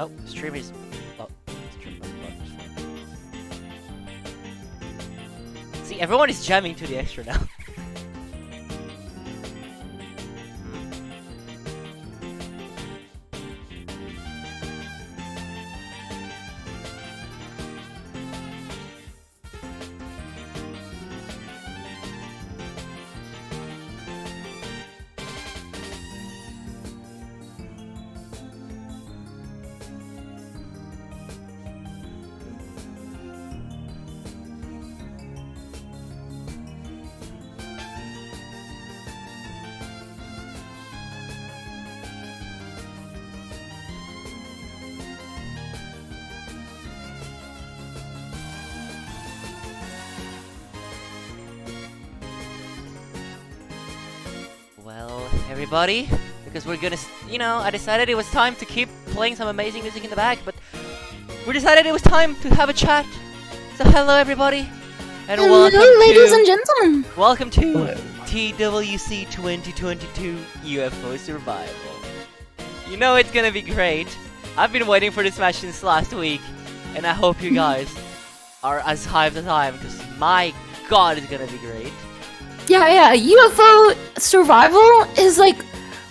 Oh, stream is... Oh, stream is See, everyone is jamming to the extra now. Well, everybody, because we're gonna, I decided it was time to keep playing some amazing music in the back, but we decided it was time to have a chat. So hello, everybody, and hello, ladies and gentlemen. Welcome to TWC 2022 UFO Survival. You know it's gonna be great. I've been waiting for this match since last week, and I hope you guys are as hyped as I am, because my god, it's gonna be great. Yeah, UFO survival is like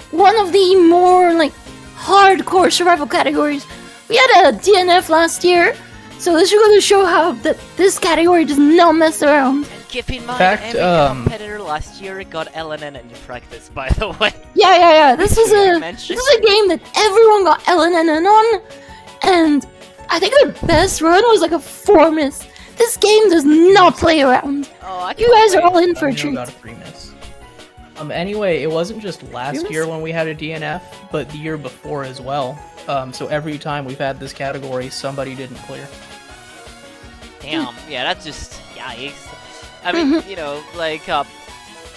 one of the more like hardcore survival categories. We had a DNF last year, so this is going to show how that this category does not mess around. And keep in mind, every competitor last year got LNN in practice, by the way. Yeah. This is a game that everyone got LNN on, and I think the best run was like a 4-miss. This game does not play around. Oh, you guys are all in for a treat. Got a 3-miss. Anyway, it wasn't just last year when we had a DNF, but the year before as well. So every time we've had this category, somebody didn't clear. Damn, yeah, that's just yikes. I mean,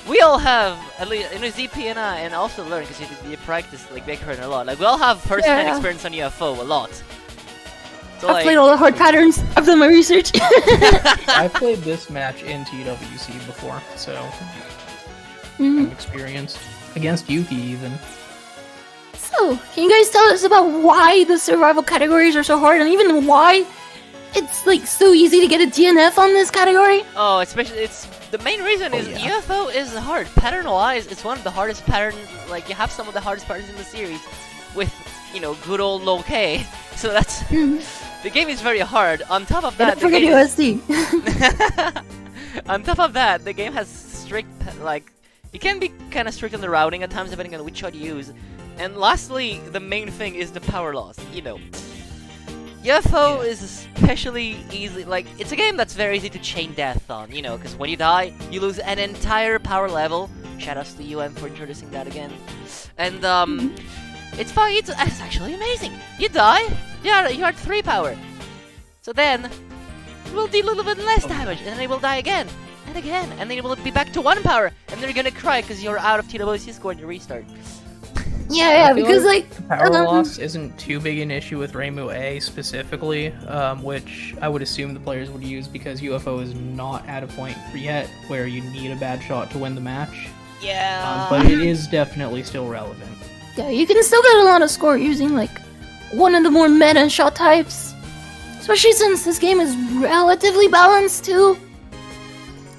we all have, at least, ZP and I, and also Learn, because you practice, like, Baker a lot. Like, we all have first-hand experience on UFO a lot. So, I've played all the hard patterns. I've done my research. I played this match in TWC before, so I'm experienced. Against Yuki, even. So, can you guys tell us about why the survival categories are so hard, and even why it's like so easy to get a DNF on this category? Oh, especially the main reason is UFO is hard. Pattern-wise, it's one of the hardest patterns. Like, you have some of the hardest patterns in the series with, good old low K. So that's the game is very hard. On top of that, forget USD. On top of that, the game has strict, it can be kind of strict on the routing at times depending on which shot you use. And lastly, the main thing is the power loss. UFO is especially easy. It's a game that's very easy to chain death on. Because when you die, you lose an entire power level. Shoutouts to UM for introducing that again. And it's fine. It's actually amazing. You die. Yeah, you had 3 power. So then, it will deal a little bit less damage, and then it will die again, and again, and then it will be back to 1 power, and then you're gonna cry because you're out of TWC score and you restart. Yeah, because the power loss isn't too big an issue with Reimu A specifically, which I would assume the players would use because UFO is not at a point yet where you need a bad shot to win the match. Yeah. But it is definitely still relevant. Yeah, you can still get a lot of score using one of the more meta shot types. Especially since this game is relatively balanced too.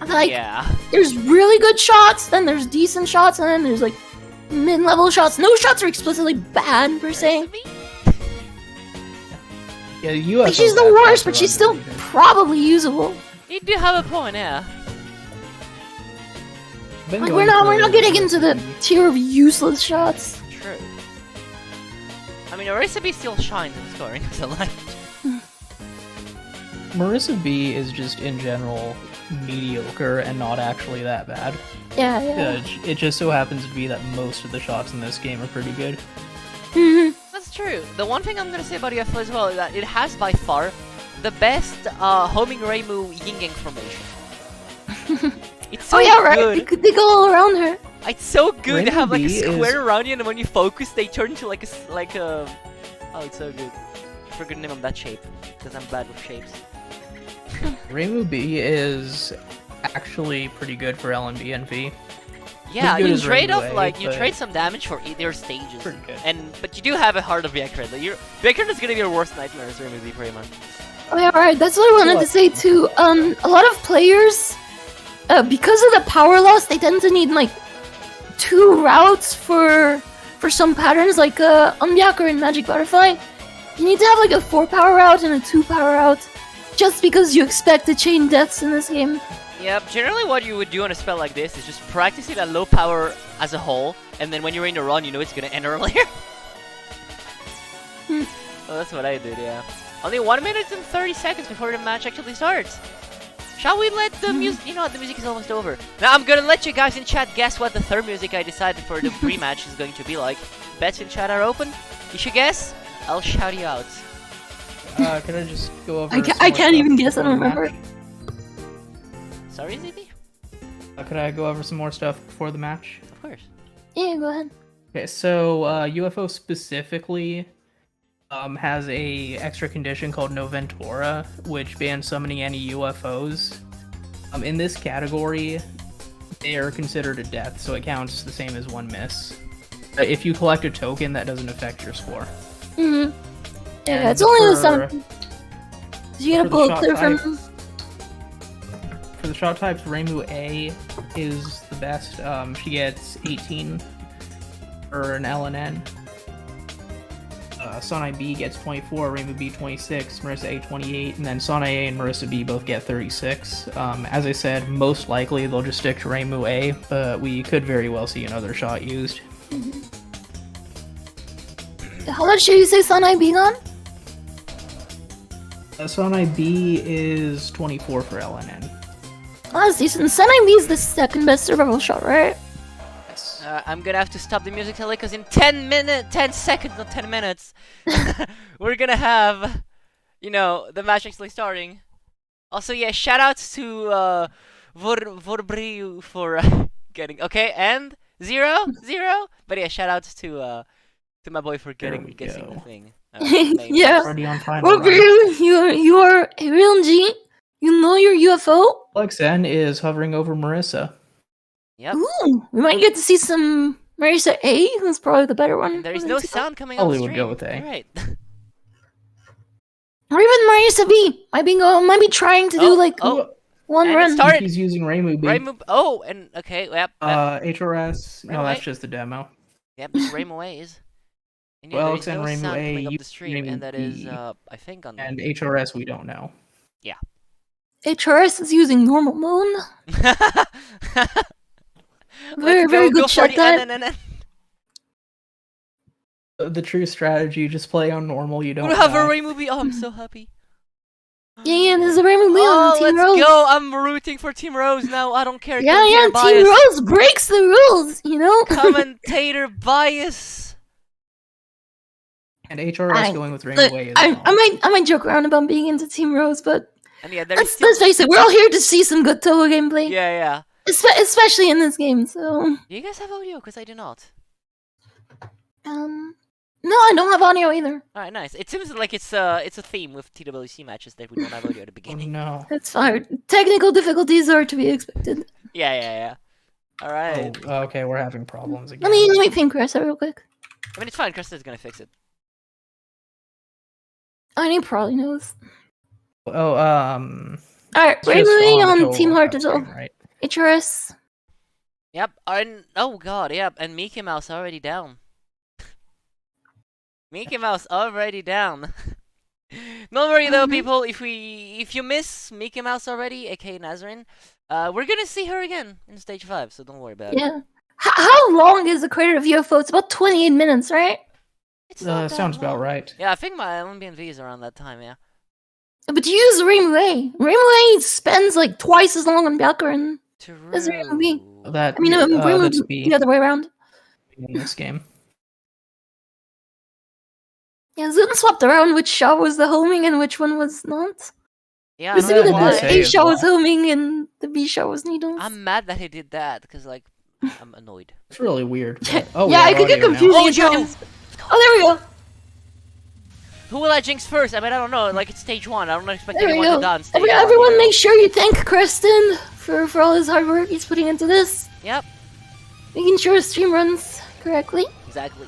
There's really good shots, then there's decent shots, and then there's mid-level shots. No shots are explicitly bad per se. Yeah, UFO she's the worst, but she's still probably usable. You do have a point, yeah. We're not getting into the tier of useless shots. True. I mean, Marissa B still shines in scoring, so Marissa B is just in general mediocre and not actually that bad. Yeah. It just so happens to be that most of the shots in this game are pretty good. That's true. The one thing I'm gonna say about UFO as well is that it has by far the best homing Reimu yin-yang formation. It's so good. They go all around her. It's so good to have a square around you, and when you focus, they turn into oh, it's so good. I forgot the name of that shape because I'm bad with shapes. Reimu B is actually pretty good for LNB and V. Yeah, good you as trade off Rainbow, like you but trade some damage for their stages, pretty good. but you do have a heart of Bekrin. Like Bekrin is gonna be your worst nightmare as Rainbow pretty much. Oh yeah, right. That's what I wanted to say too. A lot of players, because of the power loss, they tend to need like 2 routes for some patterns. Like Unbyaku and Magic Butterfly, you need to have like a 4 power route and a 2 power route, just because you expect to chain deaths in this game. Yep, generally what you would do on a spell like this is just practice it at low power as a whole, and then when you're in a run, you know it's gonna end earlier. Well, that's what I did, yeah. Only 1 minute and 30 seconds before the match actually starts. Shall we let the music... You know what, the music is almost over. Now I'm gonna let you guys in chat guess what the third music I decided for the pre-match is going to be like. Bets in chat are open. You should guess. I'll shout you out. Can I just go over? I can't even guess. I don't remember. Sorry, ZB? Could I go over some more stuff before the match? Of course. Yeah, go ahead. Okay, so UFO specifically has a extra condition called No Ventura, which bans summoning any UFOs. In this category, they are considered a death, so it counts the same as 1 miss. If you collect a token, that doesn't affect your score. Yeah, And it's only the for- summon. You gotta for the pull it shot clear from. types- For the shot types, Reimu A is the best. She gets 18 for an LNN. Sonai B gets 24, Reimu B 26, Marissa A 28, and then Sonai A and Marissa B both get 36. As I said, most likely they'll just stick to Reimu A, but we could very well see another shot used. How much did you say Sunai being on? Sonai B is 24 for LNN. Oh, that's decent. Sunai B is the second best survival shot, right? Yes. I'm gonna have to stop the music, Telly, because in 10 seconds, not 10 minutes, we're gonna have, you know, the match actually starting. Also, yeah, shoutouts to Vorbriu for getting, okay, and 0-0, but yeah, shoutouts to my boy for There guessing we the go. thing. Yeah. Already on final Well, round. you are a real G. You know your UFO. Alex N is hovering over Marissa. Yep. Ooh, we might get to see some Marisa A, who's probably the better one. And there is no sound coming on Probably the would stream. go with A. You're right. Or even Marisa B. Might be trying to do like one and run. it started. He's using Reimu B. Raymo. Oh, and okay, yep. HRS. No, Reimu that's A. just the demo. Yep, just Raymo A is. And yeah, Well, there Alex is and no Raymo sound A, coming up you- the stream, Raymo and that is, B. I think on. And HRS, we don't know. HRS is using normal mode. Very, Let's very go good for shot the time. NNN. The true strategy, just play on normal, you don't We have a die. Ray movie. Oh, I'm so happy. Yeah, there's a Raymond Lee Oh, on Team let's Rose. go! I'm rooting for Team Rose now. I don't care. Yeah, Commentator Team bias. Rose breaks the rules, you know? Commentator bias. And HRS I- going with Reimu Look, A as I well. might joke around about being into Team Rose, but And yeah, there's let's face it, we're all here to see some good Touhou gameplay. Yeah. Especially in this game, so... Do you guys have audio? Because I do not. No, I don't have audio either. Alright, nice. It seems like it's a theme with TWC matches that we don't have audio at the Oh, beginning. no. That's fine. Technical difficulties are to be expected. Yeah. Alright. Oh, okay, we're having problems again. Let me ping Chris real quick. I mean, it's fine. Krista's gonna fix it. He probably knows. Oh, Alright, it's we're just moving the on Team Touhou Heart as well. screen, right? HRS. Yep. And oh god, yep. And Mickey Mouse already down. Mickey Mouse already down. Don't worry though, people. If you miss Mickey Mouse already, aka Nazarene, we're gonna see her again in stage 5. So don't worry about it. Yeah. How long is the creator of UFO? It's about 28 minutes, right? It's not that Sounds about long. right. Yeah, I think my Olympian V is around that time. Yeah. But you use Rainbow A spends like twice as long on Byakuren. That's Rainbow B. True. That, I mean, Rainbow that's the B other way around. in this game. Yeah, Zun swapped around which shot was the homing and which one was not. Yeah, I We don't see know that why. the why. A shot was homing and the B shot was needles. I'm mad that he did that because like I'm annoyed. It's really weird. But, oh, yeah, we I have could get audio now. confused. Oh, at Joe! times. Oh, there we go. Who will I jinx first? I mean, I don't know. Like, it's stage 1. I don't expect There we anyone to go. die on stage 1. Everyone you know? make sure you thank Creston for all his hard work he's putting into this. Yep. making sure his stream runs correctly. Exactly.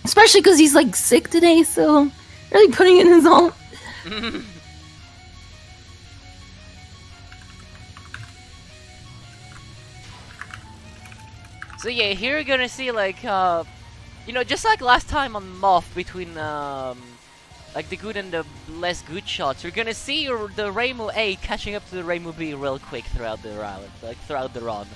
Especially because he's like sick today, so really putting in his all. So yeah, here you're gonna see like you know, just like last time on Moth between like the good and the less good shots, you're gonna see the Reimu A catching up to the Reimu B real quick throughout the round, like throughout the run.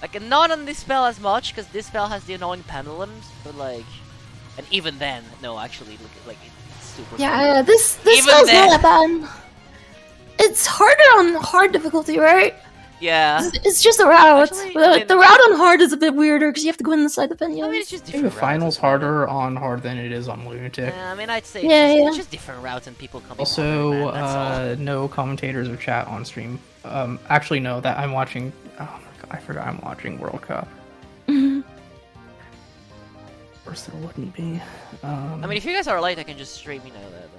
Like not on this spell as much, because this spell has the annoying pendulums, but like, and even then, no, actually, look, like it's super. Yeah, this Even spell's then. not that bad. It's harder on hard difficulty, right? Yeah. It's just a route. Actually, But, I mean- the route on hard is a bit weirder because you have to go inside the I mean, pendulum. it's just I think different. the final's routes, harder on hard than it is on Lunatic. I mean, I'd say Yeah, it's just different routes and people coming. Also, harder, man, that's all. no commentators or chat on stream. Actually, no, that I'm watching. Oh my god, I forgot I'm watching World Cup. Mhm. Of course, there wouldn't be. I mean, if you guys are late, I can just stream. You know that.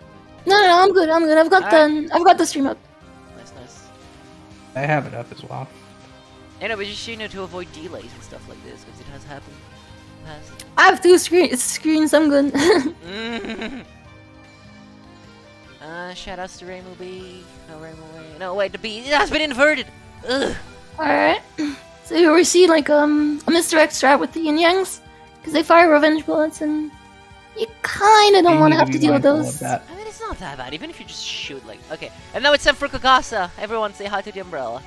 No, I'm good. I've got the stream up. Nice. I have it up as well. You know, but just to avoid delays and stuff like this, because it has happened. in the past. I have two screens. I'm good. Shoutouts to Reimu B. No, Reimu A. No, wait, the B. It has been inverted! Ugh! Alright. So here we see like a misdirect strat with the yin yangs, because they fire revenge bullets, and you kinda don't You want need to have be to deal with mindful of those. that. I mean, it's not that bad, even if you just shoot, like. Okay, and now it's time for Kogasa. Everyone say hi to the umbrella.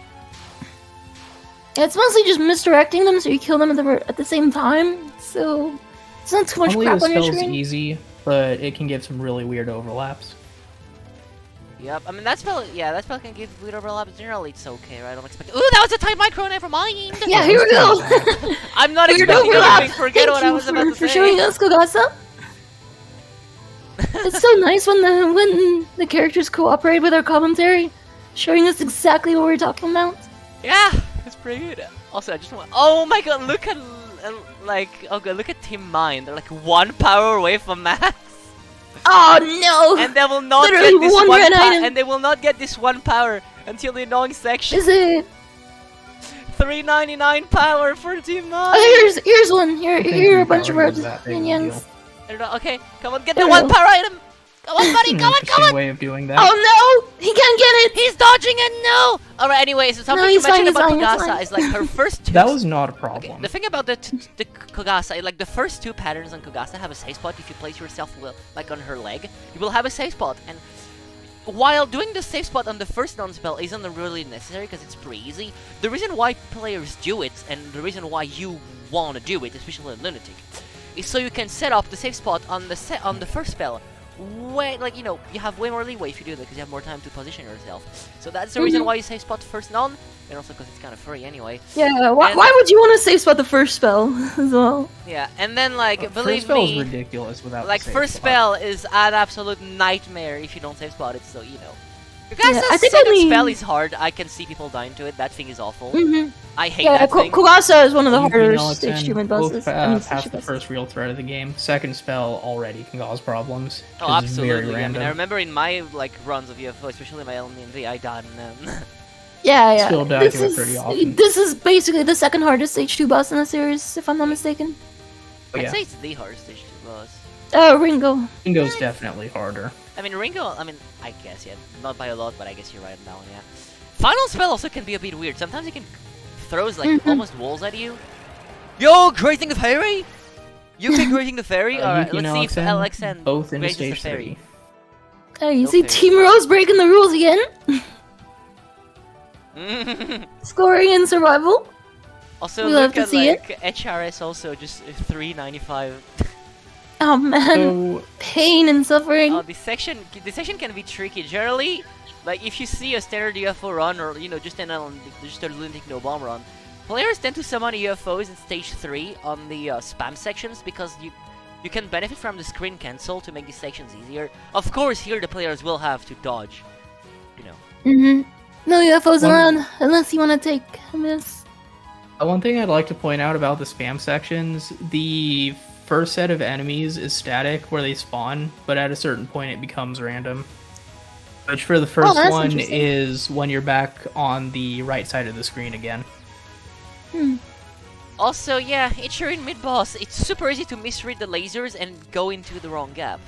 Yeah, it's mostly just misdirecting them so you kill them at the same time. So it's not too much Normally crap the on your spell's screen. easy, but it can give some really weird overlaps. Yep, I mean, that spell can give weird overlaps. Generally, it's okay, right? I don't expect. Ooh, that was a tight micro, never mind! Yeah, here we go. I'm not Weird expecting overlap. anything. Forget Thank what I you was about to for say. showing us, Kogasa. It's so nice when the characters cooperate with our commentary, showing us exactly what we're talking about. Yeah, it's pretty good. Also, I just want. Oh my god, look at look at Team Mine. They're like 1 power away from max, Oh no! and they will not Literally get this one red item. and they will not get this 1 power until the annoying section. Is it? 399 power for Team Mine. Oh, here's one. Here I think are a you bunch of already red was that big of a minions. deal. Okay, come on, get There the we 1 go. power item. Come on, buddy, An come on, come interesting on. way of doing that. Oh no! He can't get it. He's dodging it. No. All right. Anyways, so something you he's fine, mentioned he's about fine, he's Kogasa fine. is like her first two. That was not a Okay, problem. the thing about the Kogasa, like the first 2 patterns on Kogasa have a safe spot. If you place yourself like on her leg, you will have a safe spot. And while doing the safe spot on the first non-spell isn't really necessary because it's pretty easy, the reason why players do it and the reason why you want to do it, especially in Lunatic, is so you can set up the safe spot on the first spell. Way, like, you know, you have way more leeway if you do that because you have more time to position yourself. So that's the reason why you save spot first non, and also because it's kind of free anyway. Yeah. Why And- would you want to save spot the first spell as well? Yeah, and then like First believe spell is me, ridiculous without like the save first spot. spell is an absolute nightmare if you don't save spot it. So you know, Kogasa's Yeah, I think second only- spell is hard. I can see people dying to it. That thing is awful. Mm-hmm. I hate Yeah, that thing. Kogasa is one of the Yuki, harder Nolixen, stage achievement both bosses. past stage the bosses. first real threat of the game. Second spell already can cause problems. Oh, 'cause it's very absolutely. I mean, random. I remember in my like runs of UFO, especially my LMV, I died in them. Yeah. Still die This to it is pretty often. this is basically the second hardest stage 2 boss in the series, if I'm not mistaken. I'd Yeah. say it's the hardest stage 2 boss. Ringo. Ringo's definitely harder. I mean, Ringo, I mean, I guess, yeah. Not by a lot, but I guess you're right on that one, yeah. Final spell also can be a bit weird. Sometimes it can throws, like, almost walls at you. Yo, grazing the fairy? Yuki grazing the fairy? Alright, Yuki let's see if and LXN both in grazes the stage fairy. 3. You see Okay. Team Rose breaking the rules again. Scoring in survival. Also, We love look to at, see it. like, HRS also, just 395. Oh man, So, pain and suffering. Oh, this section can be tricky. Generally, like, if you see a standard UFO run, or, you know, just a Lunatic no bomb run, players tend to summon UFOs in stage 3 on the spam sections because you can benefit from the screen cancel to make these sections easier. Of course, here the players will have to dodge, you know. No UFOs One- allowed unless you want to take a miss. one thing I'd like to point out about the spam sections, the first set of enemies is static where they spawn, but at a certain point it becomes random. Which for the first that's one interesting. is when you're back on the right side of the screen again. Also, yeah, it's your in mid boss. It's super easy to misread the lasers and go into the wrong gap.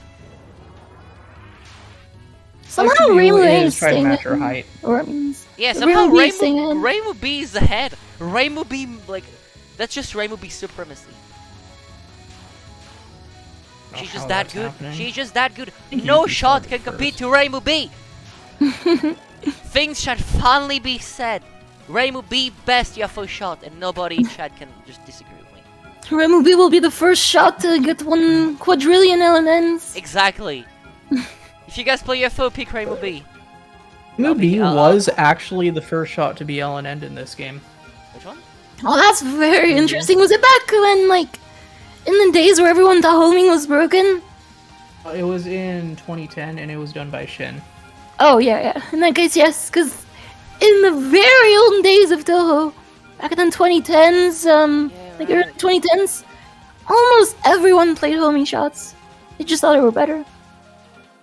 Somehow Like to do Rainbow is is try to staying match her ahead. height. Or means Yeah, somehow Rainbow B is staying ahead. Rainbow B is ahead. Rainbow B, like, that's just Rainbow B supremacy. She's how just that that's good. happening. She's just that good. think No Yuki shot started can compete first. to Rainbow B. Things should finally be said. Rainbow B best UFO shot, and nobody in chat can just disagree with me. Rainbow B will be the first shot to get 1 quadrillion LNNs. Exactly. If you guys play UFO, pick Rainbow B. Rainbow B I'll- was actually the first shot to be LNN'd in this game. Which one? Oh, that's very interesting. Was it back when, like, in the days where everyone thought homing was broken? It was in 2010, and it was done by Shin. Oh, yeah. In that case, yes, because in the very olden days of Touhou, back in the 2010s, like right. early 2010s, almost everyone played homing shots. They just thought it were better.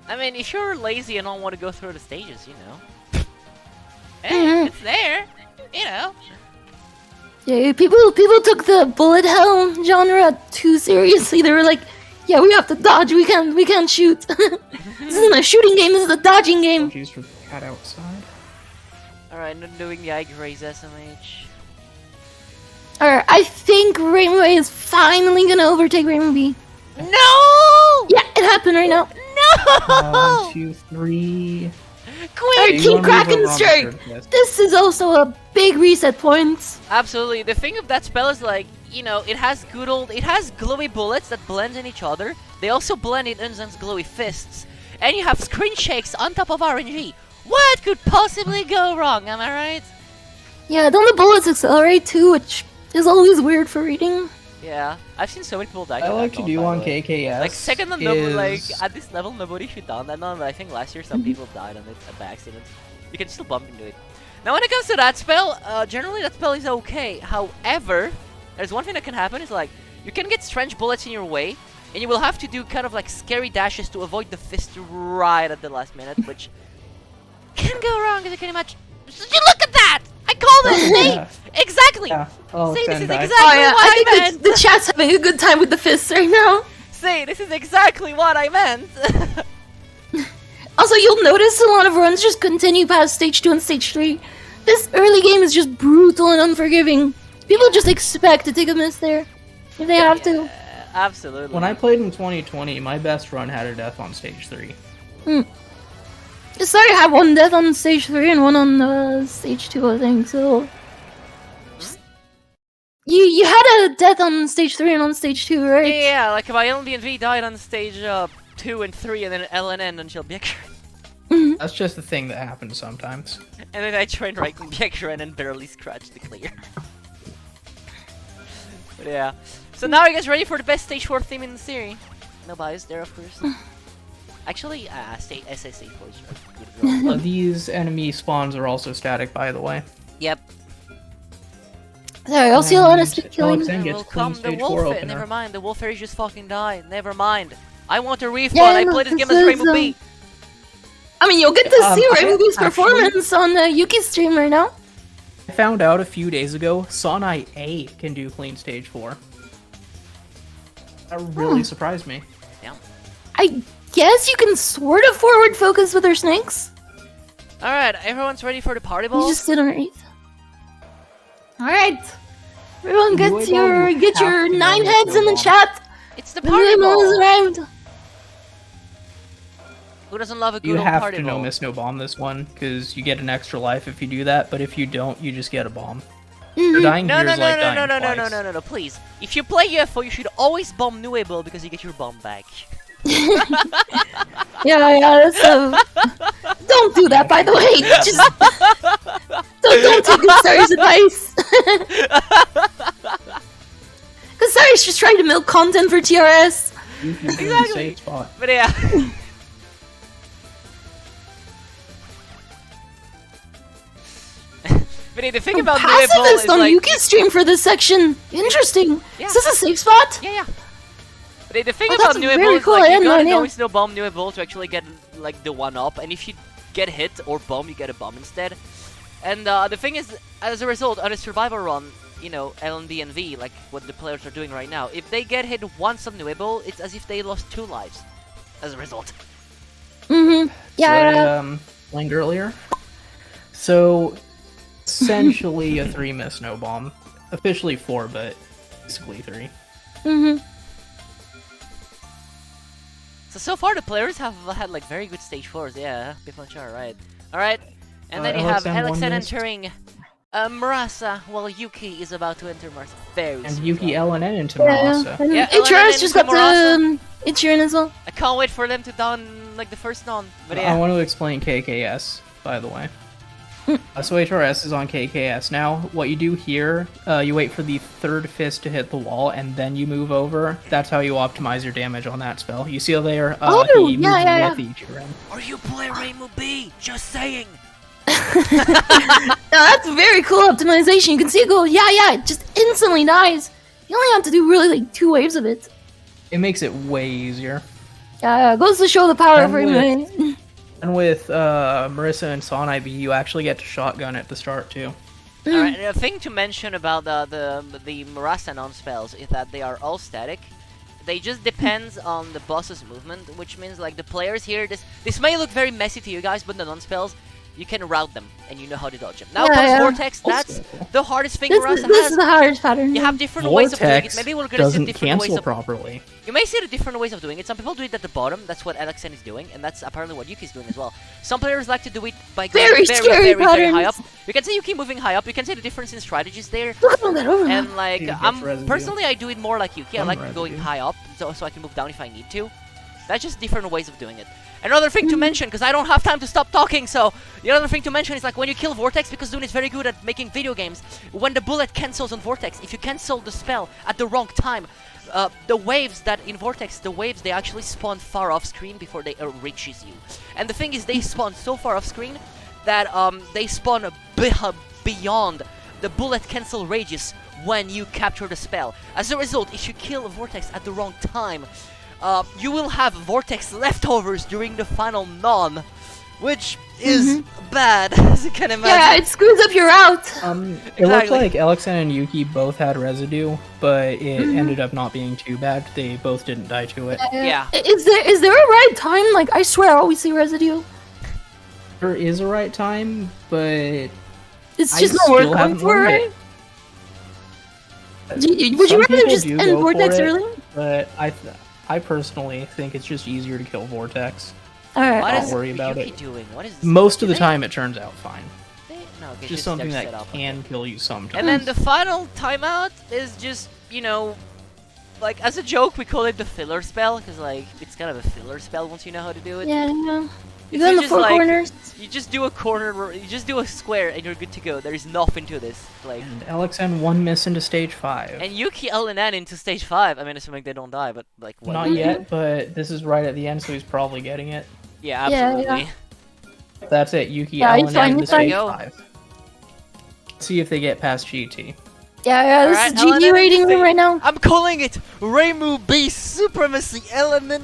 I mean, if you're lazy and don't want to go through the stages, you know. Hey, it's there. You know. Yeah, people took the bullet hell genre too seriously. They were like, yeah, we have to dodge. We can't shoot. This isn't a shooting game. This is a dodging game. Apologies for the cat outside. Alright, not doing the Ike Raise SMH. Alright, I think Rainbow A is finally gonna overtake Rainbow B. No! Yeah, it happened right now. No! 1, 2, 3. Queen! Alright, keep cracking straight. This is also a big reset point. Absolutely. The thing of that spell is like, you know, it has glowy bullets that blend in each other. They also blend in Unzen's glowy fists. And you have screen shakes on top of RNG. What could possibly go wrong, am I right? Yeah, don't the bullets accelerate too, which is always weird for reading. Yeah, I've seen so many people die. I like to do on KKS. Like second on number, like at this level, nobody should die on that one. But I think last year some people died on it by accident. You can still bump into it. Now, when it comes to that spell, generally that spell is okay. However, there's one thing that can happen is like you can get strange bullets in your way, and you will have to do kind of like scary dashes to avoid the fist right at the last minute, which can go wrong as you can imagine. Look at that! I called it! See? Exactly! Yeah. Oh, See, this is Sendai. exactly what I I meant! think the chat's having a good time with the fists right now. See, this is exactly what I meant! Also, you'll notice a lot of runs just continue past stage 2 and stage 3. This early game is just brutal and unforgiving. People just expect to take a miss there, if they have to. Yeah, absolutely. When I played in 2020, my best run had a death on stage 3. Sorry, I have one death on stage 3 and one on stage 2, I think, so... You had a death on stage 3 and on stage 2, right? Yeah, like my LDNV died on stage 2 and 3, and then LNN until Bjekren. That's just the thing that happens sometimes. And then I trained right in Bjekren and barely scratched the clear. But yeah. So now you guys ready for the best stage 4 theme in the series? No bias there, of course. Actually, stage SSA was These enemy spawns are also static, by the way. Yep. Sorry, I'll see Lorena speak killing. Then And gets will clean come the stage 4 wolf. opener. Never mind, the wolf fairy just fucking died. Never mind. I want a respawn. Yeah, I no, played this game this as Rainbow is, B. I mean, you'll get to see I Rainbow B's actually- performance on Yuki's stream right now. I found out a few days ago, Sonai A can do clean stage 4. That really surprised me. Yeah. I guess you can sort of forward focus with her snakes. Alright, everyone's ready for the party You balls? just sit underneath. Alright. Everyone New get Wave Ball, you get have your to 9 know heads in the Bomb. chat. It's the The party new ball has ball. arrived. Who doesn't love a good You old have party to ball? no miss no bomb this one, because you get an extra life if you do that, but if you don't, you just get a bomb. You're dying No, here no, is no, like no, dying no, no, no, twice. no, no, no, please. If you play UFO, you should always bomb New Able because you get your bomb back. Yeah, that's don't do that, by the way. Just don't take Gastari's advice. Gastari's just trying to milk content for TRS. You're in the Exactly. safe spot. But yeah. But yeah, the thing about New Able Pacifist is on like... Yuki's stream for this section. Interesting. Yeah. Is this a safe spot? Yeah, yeah. But yeah, the thing Oh, about that's New very Able is cool, I like, had you no gotta idea. always no bomb New Able to actually get like the one up, and if you get hit or bomb, you get a bomb instead. And the thing is, as a result, on a survival run, you know, LNB and V, like what the players are doing right now, if they get hit once on Nibble, it's as if they lost 2 lives as a result. Mm-hmm. Yeah. What I explained earlier. So, essentially a 3 miss no bomb. Officially 4, but basically 3. Mm-hmm. So far the players have had like very good stage 4s, yeah, people in chat, right. Alright, and then you have Alexen entering Murasa, while Yuki is about to enter Murasa. Very And soon Yuki as well. LNN into Yeah. Murasa. And Yeah, HRS just got Murasa. the Ichirin as well. I can't wait for them to don like the first non, but I yeah. want to explain KKS, by the way. So HRS is on KKS. Now, what you do here, you wait for the 3rd fist to hit the wall, and then you move over. That's how you optimize your damage on that spell. You see there, Oh, he moves yeah. with Ichirin. Are you playing Rainbow B? Just saying. No, that's very cool optimization. You can see it go, yeah, it just instantly dies. You only have to do really like 2 waves of it. It makes it way easier. Yeah, it goes to show the power of And with- Rainbow. And with Marissa and Sonai B, you actually get to shotgun at the start, too. Alright, a thing to mention about the Murasa non-spells is that they are all static. They just depends on the boss's movement, which means like the players here, this may look very messy to you guys, but the non-spells, you can route them, and you know how to dodge them. Now comes Vortex, that's the hardest thing Murasa This has. is the hardest pattern. You have different ways of doing it. Vortex Maybe we're gonna see doesn't different ways cancel of... properly. You may see the different ways of doing it. Some people do it at the bottom. That's what Alexen is doing, and that's apparently what Yuki's doing as well. Some players like to do it by going Very scary very high up. patterns. You can see Yuki moving high up. You can see the difference in strategies there. Look at all that overlap. And like, He gets residue. personally, I do it more like Yuki. I Some like residue. going high up, so I can move down if I need to. That's just different ways of doing it. Another thing to mention, because I don't have time to stop talking, so the other thing to mention is like when you kill Vortex, because Dune is very good at making video games, when the bullet cancels on Vortex, if you cancel the spell at the wrong time, the waves that in Vortex, they actually spawn far off screen before they reaches you. And the thing is, they spawn so far off screen that they spawn beyond the bullet cancel radius when you capture the spell. As a result, if you kill Vortex at the wrong time, you will have Vortex leftovers during the final non, which is bad, as you can imagine. Yeah, it screws up your route. It looked like Alexen and Yuki both had residue, but it ended up not being too bad. They both didn't die to it. Yeah. Is there a right time? Like, I swear I always see residue. There is a right time, but It's I just not still worth going haven't for, learned right? it. Would you Some rather people just do end go for Vortex it, early? But I personally think it's just easier to kill Vortex. Alright. What Don't is worry about Yuki it. doing? What is this? Most of Do the they- time, it turns out fine. No, It's just something they're that set up. can kill you sometimes. And then the final timeout is just, you know, like as a joke we call it the filler spell, because like it's kind of a filler spell once you know how to do it. Yeah, you It's go in the just 4 like- corners. You just do a corner, you just do a square, and you're good to go. There is nothing to this. Like, And Alexen 1 miss into stage 5. and Yuki LNN into stage 5. I mean, assuming they don't die, but like, what? Not yet, but this is right at the end, so he's probably getting it. Yeah, Yeah, absolutely. yeah. That's it, Yuki Yeah, he's LNN fine, into he's fine. stage Go. 5. See if they get past GT. Yeah, this Alright, is GG LNN rating room stage- right now. I'm calling it Reimu B Supremacy LNN.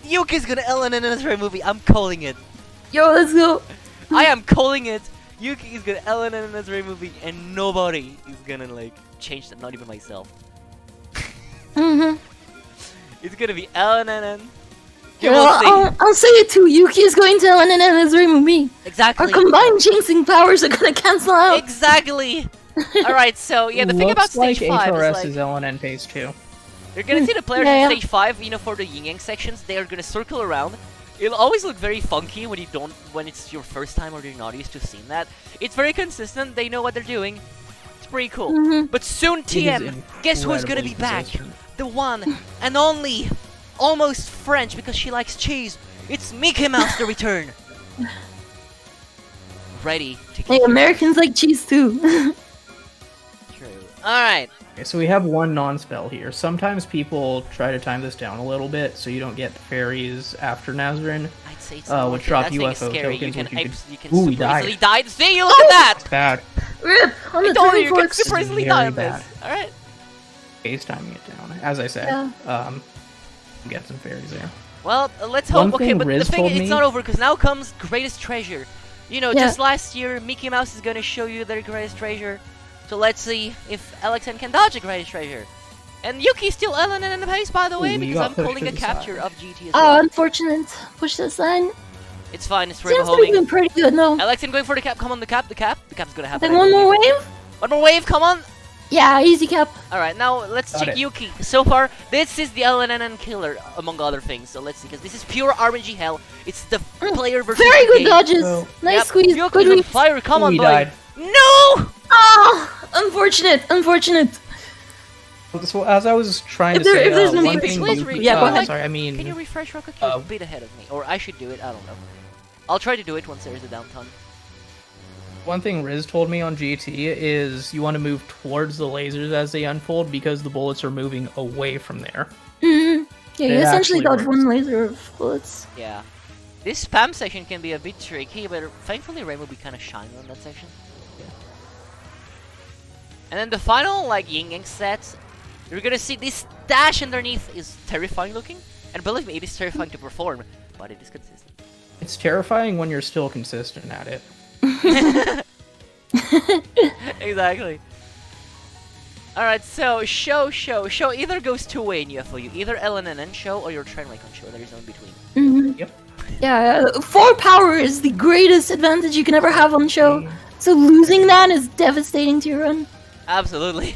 Yuki's gonna LNN in this Reimu B. I'm calling it. Yo, let's go. I am calling it. Yuki is gonna LNN in this Reimu B, and nobody is gonna like change that. Not even myself. It's gonna be LNN. You will Well, see. I'll say it too. Yuki is going to LNN as Rainbow Me. Our Exactly. combined jinxing powers are gonna cancel out. Exactly. All right. So yeah, the thing about Looks like stage 5 HRS is like is LNN phase 2. you're gonna see the players Yeah, in yeah. stage 5. You know, for the yin yang sections, they are gonna circle around. It'll always look very funky when you don't, when it's your first time or you're not used to seeing that. It's very consistent. They know what they're doing. It's pretty cool. But soon, TM, guess who's gonna be back? The one and only, almost French because she likes cheese. It's Mickey Mouse to return. Ready to Hey, kick Americans like cheese too. True. All right. Okay, so we have one non-spell here. Sometimes people try to time this down a little bit so you don't get the fairies after Nazrin. I'd say it's Which drop that thing is UFO scary. tokens, You which can, you you can Ooh, he super died. easily die. See, you look at that. It's bad. Rip on I the told you, turtle you can forks. super easily Very die on bad. this. All right. Face timing it down. As I said, Yeah. get some fairies there. Well, let's One hope. Okay, thing but the Riz thing told is, it's me- not over because now comes greatest treasure. You know, Yeah. just last year, Mickey Mouse is gonna show you their greatest treasure. So let's see if Alexen can dodge a greatest treasure. And Yuki's still LNN in the pace, by the way, Ooh, you because got I'm pushed calling to a the capture side. of GT as Oh, well. unfortunate. Push this line. It's fine, it's Rainbow Seems to be homing. doing pretty good, no. Alexen going for the cap, come on, the cap. The cap's gonna happen. Then I one more believe. wave? One more wave, come on! Yeah, easy cap. Alright, now let's Got check it. Yuki. So far, this is the LNN killer, among other things. So let's see, because this is pure RNG hell. It's the player versus Very the good game. dodges. Oh. Nice Yep, squeeze. Yuki's Good on read. fire, come on, he boy! died. No! Ah, unfortunate. So as I was trying If to there- say, if there's one an thing Please you- read. Yeah, go ahead. Sorry, I Can mean, you refresh real quick? You're a bit ahead of me. Or I should do it, I don't know. I'll try to do it once there's a downtime. one thing Riz told me on GT is you want to move towards the lasers as they unfold because the bullets are moving away from there. Mm-hmm. Yeah, you It essentially actually dodge works. one laser of bullets. Yeah. This spam section can be a bit tricky, but thankfully Rain will be kind of shiny on that section. And then the final, like, yin yang set, you're gonna see this dash underneath is terrifying looking. And believe me, it is terrifying to perform, but it is consistent. It's terrifying when you're still consistent at it. Exactly. Alright, so show either goes two-way in UFO. You either LNN show or your train recon show. There is no in between. Mm-hmm. Yep. Yeah, 4 power is the greatest advantage you can ever have on show. So losing that is devastating to your run. Absolutely.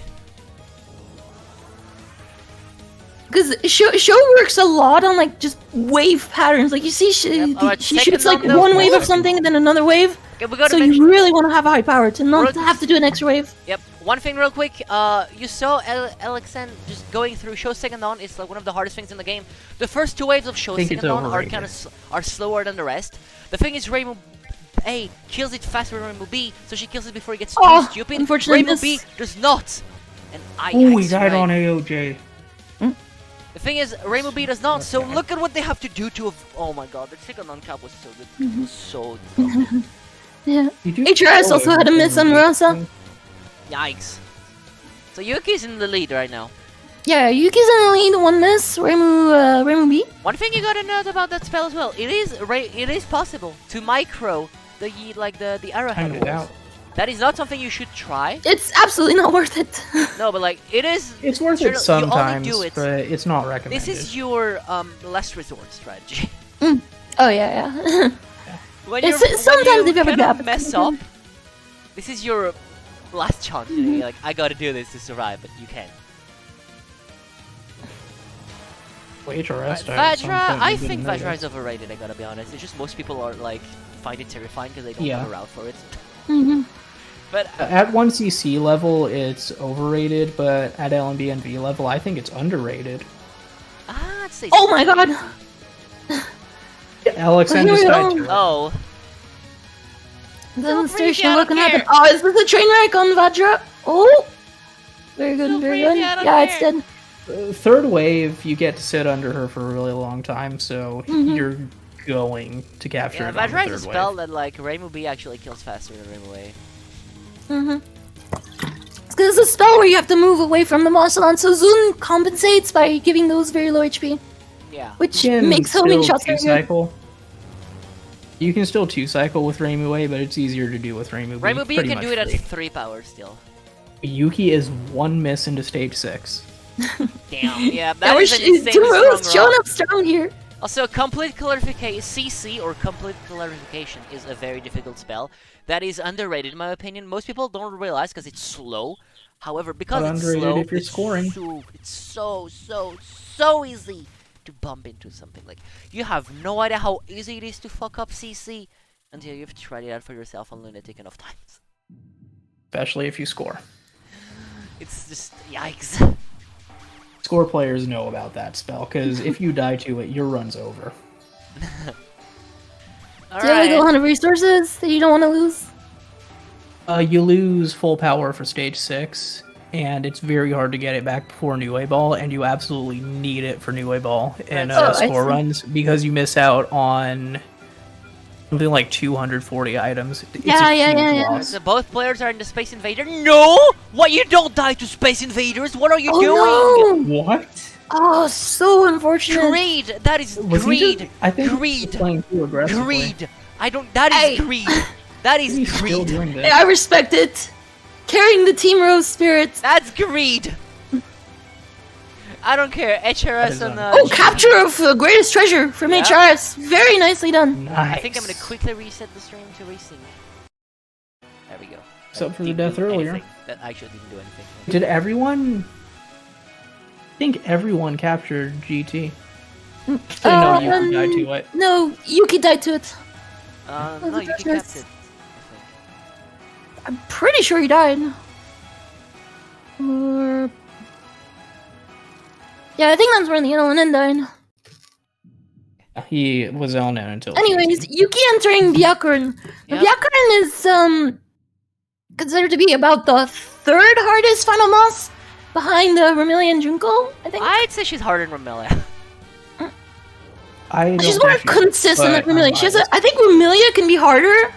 Because show works a lot on like just wave patterns. Like you see, Yep, alright, she second shoots like on the one wave of board. something and then another wave. Okay, we gotta So mention. you really want to have a high power to not We're- have to do an extra wave. Yep. One thing real quick, you saw Alexen just going through show second on. It's like one of the hardest things in the game. The first 2 waves of show think it's second on are overrated. kind of are slower than the rest. The thing is, Rainbow A kills it faster than Rainbow B, so she kills it before it gets too Oh, stupid. unfortunately Rainbow B this- does not. And I. Oh, he yikes, died right. on AOJ. The thing is, Rainbow B does not. So look at what they have to do to. Oh my god, the second on cap was so good. It was so dumb. Yeah. You do HRS slow also had a miss on everything. Rasa. Yikes. So Yuki's in the lead right now. Yeah, Yuki's in the lead, 1 miss. Rainbow B. One thing you gotta note about that spell as well, it is possible to micro the arrowhead Timed it walls. out. That is not something you should try. It's absolutely not worth it. No, but like it is. It's worth you it only sometimes, do it. but it's not recommended. This is your last resort strategy. Oh yeah. When It's- you're, sometimes when if you have a kind of gap, mess it's up, okay. this is your last chance. You know, you're like, I gotta do this to survive, but you can. HRS died at some Vajra, point, I you think didn't know Vajra that. is overrated. I gotta be honest. It's just most people are like find it terrifying because they don't Yeah. have a route for it. Mhm. But At 1cc level, it's overrated, but at LMB and V level, I think it's underrated. I'd say. Oh my god. Alex Well, and here just we died go. too. Oh, Demonstration I don't looking happen. care. Oh, is this a train wreck on Vajra? Oh! Very good, Feel very free, good. I don't Yeah, it's care. dead. Third wave, you get to sit under her for a really long time, so Mhm. you're going to capture yeah. it on the Vajra is a third spell wave. that like Rainbow B actually kills faster than Rainbow A. It's because it's a spell where you have to move away from the Marcelon, so Zun compensates by giving those very low HP, Yeah. which You can makes homing still shots very good. two-cycle. You can still 2-cycle with Rainbow A, but it's easier to do with Rainbow B. Rainbow B you pretty can much do it at free. 3 power still. Yuki is 1 miss into stage 6. Damn. Yeah, That that was is an insanely Touhou's strong showing roll. up strong here. Also, complete clarification, CC or complete clarification is a very difficult spell that is underrated in my opinion. Most people don't realize because it's slow. However, because Not it's underrated slow, if you're it's scoring. it's so easy to bump into something. Like you have no idea how easy it is to fuck up CC until you've tried it out for yourself on Lunatic enough times. Especially if you score. It's just yikes. Score players know about that spell, because if you die to it, your run's over. Do you have like a Alright. lot of resources that you don't want to lose? You lose full power for stage 6, and it's very hard to get it back before New Way Ball, and you absolutely need it for New Way Ball in Oh, I score see. runs, because you miss out on something like 240 items. It's Yeah, a yeah, huge yeah, yeah. loss. So both players are in the Space Invader. No! What? You don't die to Space Invaders? What are you doing? Oh no! What? Oh, so unfortunate. Greed! That is Was he greed! just- I think he was Greed! playing too aggressively. Greed! I don't. That is Hey. greed! That is He's still greed! doing Hey, this. I respect it. carrying the Team Rose spirit. That's greed. I don't care. HRS on. Oh, capture of greatest treasure from HRS. Very nicely done. Nice. I think I'm gonna quickly reset the stream to resync. There we go. Except for the Didn't death do earlier. anything. That actually didn't do anything. Did everyone? I think everyone captured GT. No, you died to it. No, Yuki died to it. No, you can Yes. cap it. I'm pretty sure he died. Or... Yeah, I think that's where the LNN died. He was on it until. Anyways, Yuki entering Byakuren. Yep. Byakuren is considered to be about the third hardest final boss behind Vermilion Junko, I think. I'd say she's harder than Romelia. She's more consistent than Vermilion. I think Vermilia can be harder,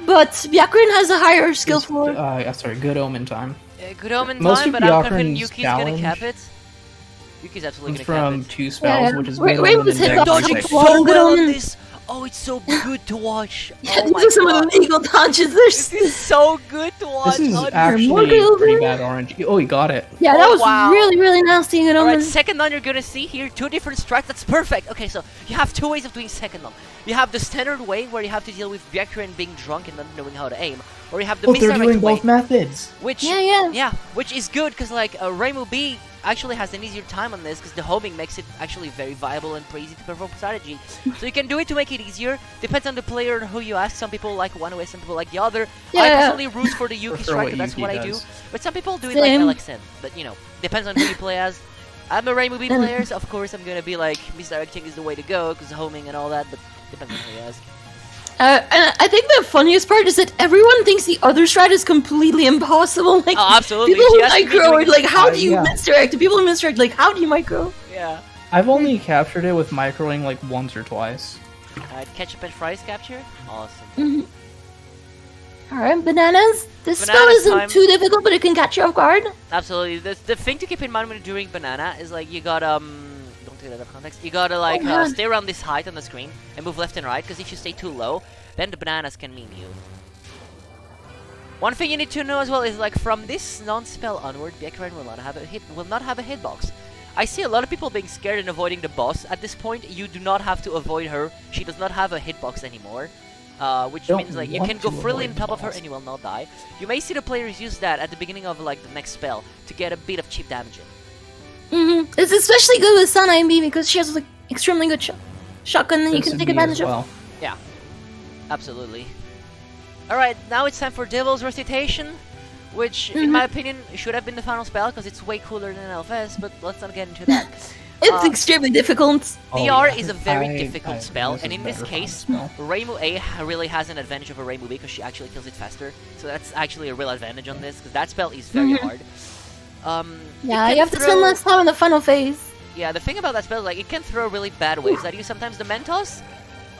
but Byakuren has a higher skill floor. Sorry, good omen time. Good omen Most time, of but I'm confident Byakuren's Yuki's gonna challenge cap it. Yuki's absolutely Comes gonna cap from it. 2 spells, Yeah. which is Wait, good wait, omen was and it deck Dodging protection. Well, so good well on omen. this. Oh, it's so good to watch. Yeah, Oh these my are some god. of the legal dodges. This is so good to watch. This is on- actually Morgan. pretty bad orange. Oh, he got it. Yeah, that Oh, was wow. really, really nasty. Good Alright, omen. second on you're gonna see here 2 different strikes. That's perfect. Okay, so you have 2 ways of doing second on. You have the standard way where you have to deal with Byakuren being drunk and not knowing how to aim, or you have the Oh, they're misdirect doing way, both methods. which Yeah. which is good because like Reimu B actually has an easier time on this because the homing makes it actually very viable and pretty easy to perform strategy. So you can do it to make it easier. Depends on the player and who you ask. Some people like one way, some people like the other. I Yeah. personally root for the Yuki Prefer strike, what and that's Yuki what I do. does. But some people do it Same. like LXN. But you know, depends on who you play as. I'm a Reimu B player, so of course I'm gonna be like misdirecting is the way to go because homing and all that. But depends on who you ask. And I think the funniest part is that everyone thinks the other strat is completely impossible. Like, Oh, absolutely. people She who has to be micro doing are like, how do you yeah. misdirect? People who misdirect, like, how do you micro? Yeah. I've only captured it with microing like once or twice. Alright, ketchup and fries capture. Awesome. Alright, bananas. This spell Banana isn't time. too difficult, but it can catch you off guard. Absolutely. The thing to keep in mind when doing banana is like you got don't take that out of context. You gotta like man. stay around this height on the screen and move left and right because if you stay too low, then the bananas can meme you. One thing you need to know as well is like from this non-spell onward, Byakuren will not have a hitbox. I see a lot of people being scared and avoiding the boss. At this point, you do not have to avoid her. She does not have a hitbox anymore. Which Don't means like you want can go to freely on avoid top the of her boss. and you will not die. You may see the players use that at the beginning of like the next spell to get a bit of cheap damage in. It's especially good with Sana and B because she has like extremely good shotgun that you can This take would be advantage as of. well. Yeah, absolutely. Alright, now it's time for Devil's Recitation, which, in my opinion, should have been the final spell because it's way cooler than LFS, but let's not get into that. It's extremely difficult. DR yeah. is a very I difficult think spell, this and is in this better case, final Reimu A really has an advantage over Reimu B because she actually kills it faster, so that's actually a real advantage on this, because that spell is very hard. Yeah, you have to spend less time in the final phase. Yeah, the thing about that spell is like, it can throw really bad waves at you sometimes. The Mentos,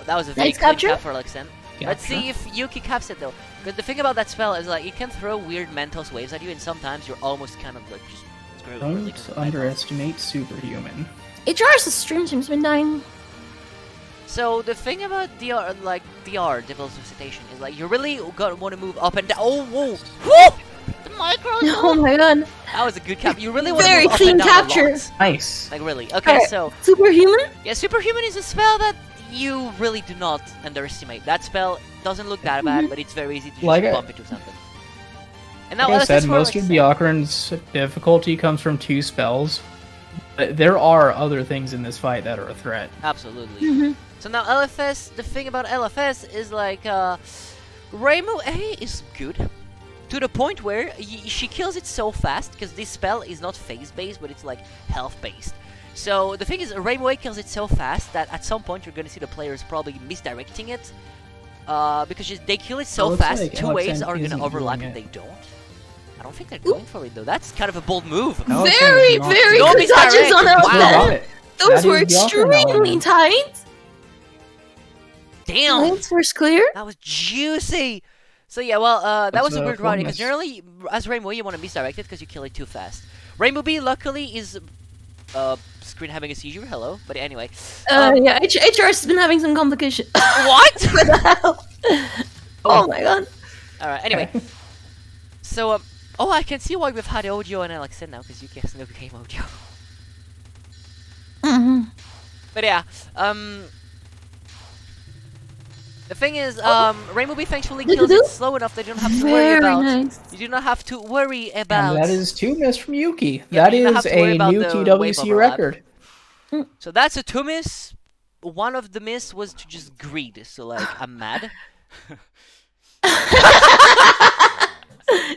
oh, that was a very Nice clean capture. cap for Alexen. Let's see Capture. if Yuki caps it though. Because the thing about that spell is like, it can throw weird Mentos waves at you, and sometimes you're almost kind of like just screwed. really, Don't 'cause of Mentos. underestimate superhuman. HR's stream team's been dying. So the thing about DR, like DR, Devil's Recitation, is like you really gotta want to move up and down. Oh, whoa, whoa! The micro. Oh my god. That was a good cap. You really want to Very move up clean and down capture. a lot. Nice. Like really. Okay, Alright. so Superhuman? yeah, Superhuman is a spell that you really do not underestimate. That spell doesn't look that bad, but it's very easy to just Like I- bump into something. And now Like I LFS said, for most of Alexen. Byakuren's difficulty comes from 2 spells. But there are other things in this fight that are a threat. Absolutely. So now LFS, the thing about LFS is like, Reimu A is good. To the point where she kills it so fast, because this spell is not phase-based, but it's like health-based. So the thing is, Reimu A kills it so fast that at some point you're gonna see the players probably misdirecting it. Because they kill it so looks fast, like 2 waves Alexen are gonna isn't overlap doing and it. they don't. I don't think they're going for it though. That's kind of a bold move. Alexen's Very, not- very No good dodges on misdirect. our Wow. Got side. it. Those That were is Byakuren extremely element. tight. Damn! Lance first clear. That was juicy! So yeah, well, that was a That's, weird riding, because bonus. generally, as Reimu, you want to misdirect it because you kill it too fast. Reimu B, luckily, is, screen having a seizure, hello, but anyway. Yeah, HR's has been having some complication. What? What the hell? Oh my god. Alright, anyway. So, Oh, I can see why we've had audio and Alexa now, because Yuki has no game audio. But yeah, the thing is, Rainbow Bee thankfully kills it slow enough that you don't have to worry about. Nice. You do not have to worry about. And that is 2 miss from Yuki. Yeah, That is a new TWC record. So that's a 2 miss. One of the miss was to just greed. So like, I'm mad.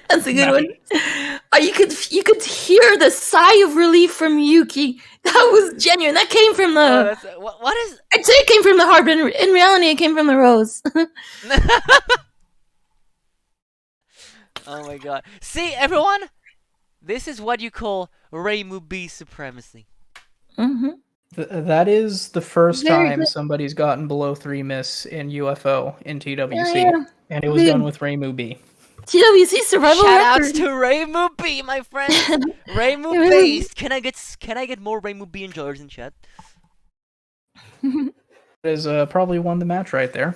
That's a good one. You could hear the sigh of relief from Yuki. That was genuine. That came from the. What is? I'd say it came from the heart, but in reality, it came from the rose. Oh my god! See, everyone, this is what you call Rainbow Bee supremacy. That is the first Very time good. somebody's gotten below 3 miss in UFO in TWC, Yeah. and it was done with Rainbow Bee. TWC survival Shout outs record. to Rainbow Bee, my friend. Rainbow Really? Bee. Can I get more Rainbow Bee enjoyers in chat? That is probably won the match right there.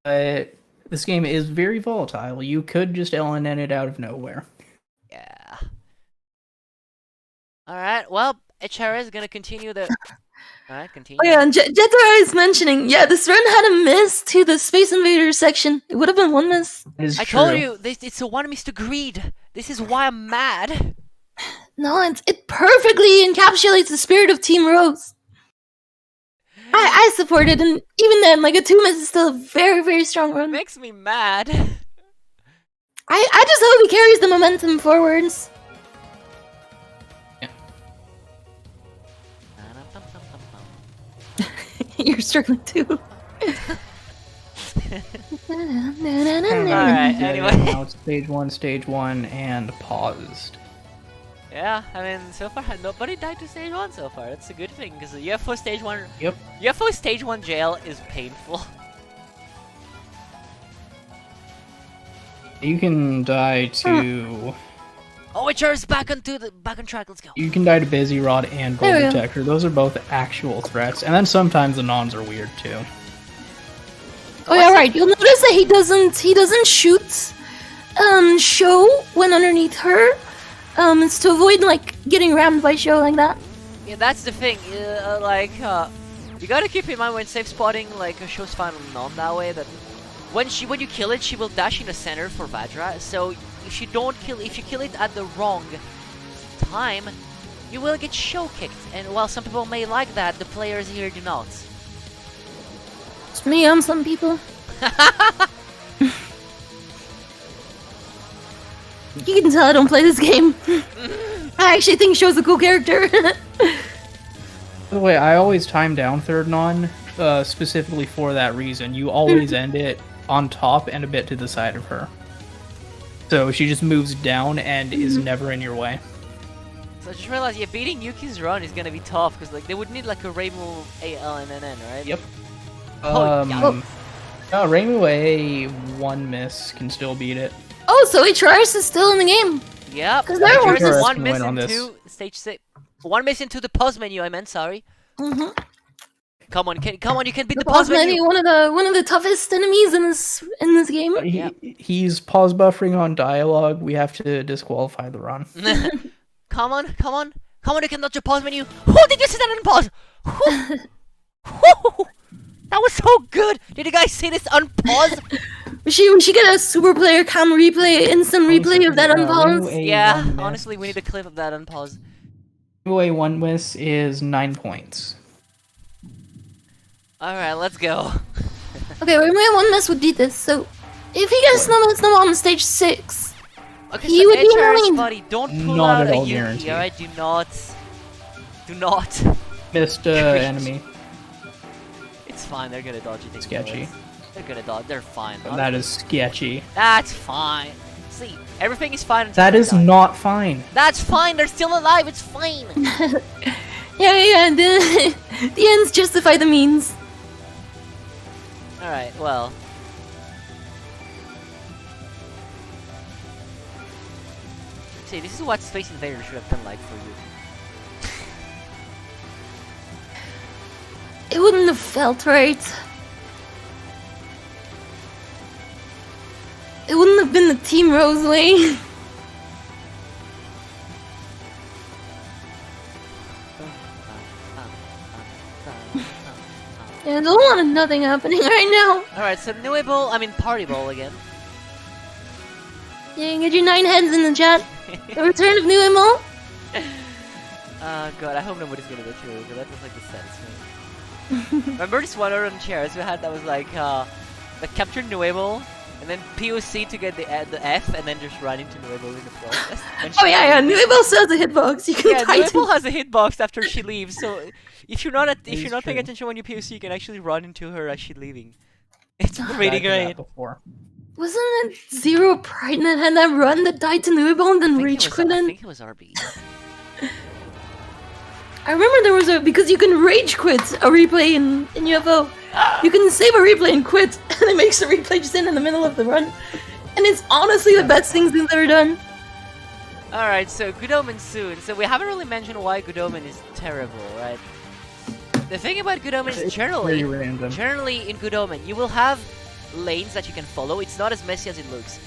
This game is very volatile. You could just LNN it out of nowhere. Yeah. All right. Well, HR is gonna continue the. All right, continue. Oh yeah, and Jethro is mentioning, this run had a miss to the Space Invaders section. It would have been 1 miss. That is I true. told you, it's a 1 miss to greed. This is why I'm mad. No, it perfectly encapsulates the spirit of Team Rose. I support it, and even then, like a 2 miss is still a very, very strong run. Makes me mad. I just hope he carries the momentum forwards. You're struggling too. Alright, anyway. Now it's stage 1, and paused. Yeah, I mean, so far nobody died to stage 1 so far. That's a good thing, because the UFO stage 1. Yep. UFO stage 1 jail is painful. You can die to... Oh, HR is back on track. Let's go. You can die to Busy Rod and Gold There we go. Detector. Those are both actual threats. And then sometimes the nons are weird too. Oh yeah, right. You'll notice that he doesn't shoot Show when underneath her. It's to avoid like getting rammed by Show like that. Yeah, that's the thing. You gotta keep in mind when safe spotting like a Show's final non that way that when you kill it, she will dash in the center for Vajra. So if you kill it at the wrong time, you will get Show kicked. And while some people may like that, the players here do not. It's me, I'm some people. You can tell I don't play this game. I actually think Show's a cool character. By the way, I always time down third non, specifically for that reason. You always end it on top and a bit to the side of her. So she just moves down and is never in your way. So I just realized, yeah, beating Yuki's run is gonna be tough because like they would need like a Rainbow ALNNN, right? Yep. Oh, No, Rainbow A 1 miss can still beat it. Oh, so HRS is still in the game. Yep. 'Cause there was- There's HRS one can miss win on into stage 6. One miss into the pause menu. I meant sorry. Mm-hmm. Come on, you can beat the Pause pause menu. one of the toughest enemies in this game. He's pause buffering on dialogue. We have to disqualify the run. Come on, you can dodge your pause menu. Oh, did you see that on pause? Whew. That was so good. Did you guys see this on pause? We should get a super player cam replay, instant replay of that on pause. Yeah, honestly, we need a clip of that on pause. Rainbow A 1 miss is 9 points. Alright, let's go. Okay, we may one miss would beat this. So if he gets no on stage 6, Okay, he so would be in the HR's lead. buddy, don't pull Not out at a all Yuki, guaranteed. alright? Do not. Missed enemy. It's fine, they're gonna dodge it. Sketchy. They're gonna dodge, they're fine. That is sketchy. That's fine. See, everything is fine until That they is die. not fine. That's fine, they're still alive, it's fine. Yeah. The ends justify the means. Alright, well. See, this is what Space Invaders should have done like for you. It wouldn't have felt right. It wouldn't have been the Team Rose way. Yeah, there's a lot of nothing happening right now. Alright, so New Ball, I mean Party Ball again. Yeah, get your 9 heads in the chat. The return of New Ball. Oh god, I hope nobody's gonna go through it, but that was like the saddest thing. Remember this one on chairs we had that was like, that captured Nuevo, and then POC to get the F, and then just run into Nuevo in the process. Oh yeah, New Ball still has a hitbox. You can yeah, Titan. Nuevo has a hitbox after she leaves, so if you're not paying attention when you POC, you can actually run into her as she's leaving. It's pretty great. Wasn't it Zero Pride that had that run that died to New Ball and then rage quit I in? think it was RB. I remember there was because you can rage quit a replay in UFO. You can save a replay and quit, and it makes the replay just in the middle of the run. And it's honestly the best thing they've ever done. Alright, so Good Omen soon. So we haven't really mentioned why Good Omen is terrible, right? The thing about Good Omen is generally in Good Omen, you will have lanes that you can follow. It's not as messy as it looks.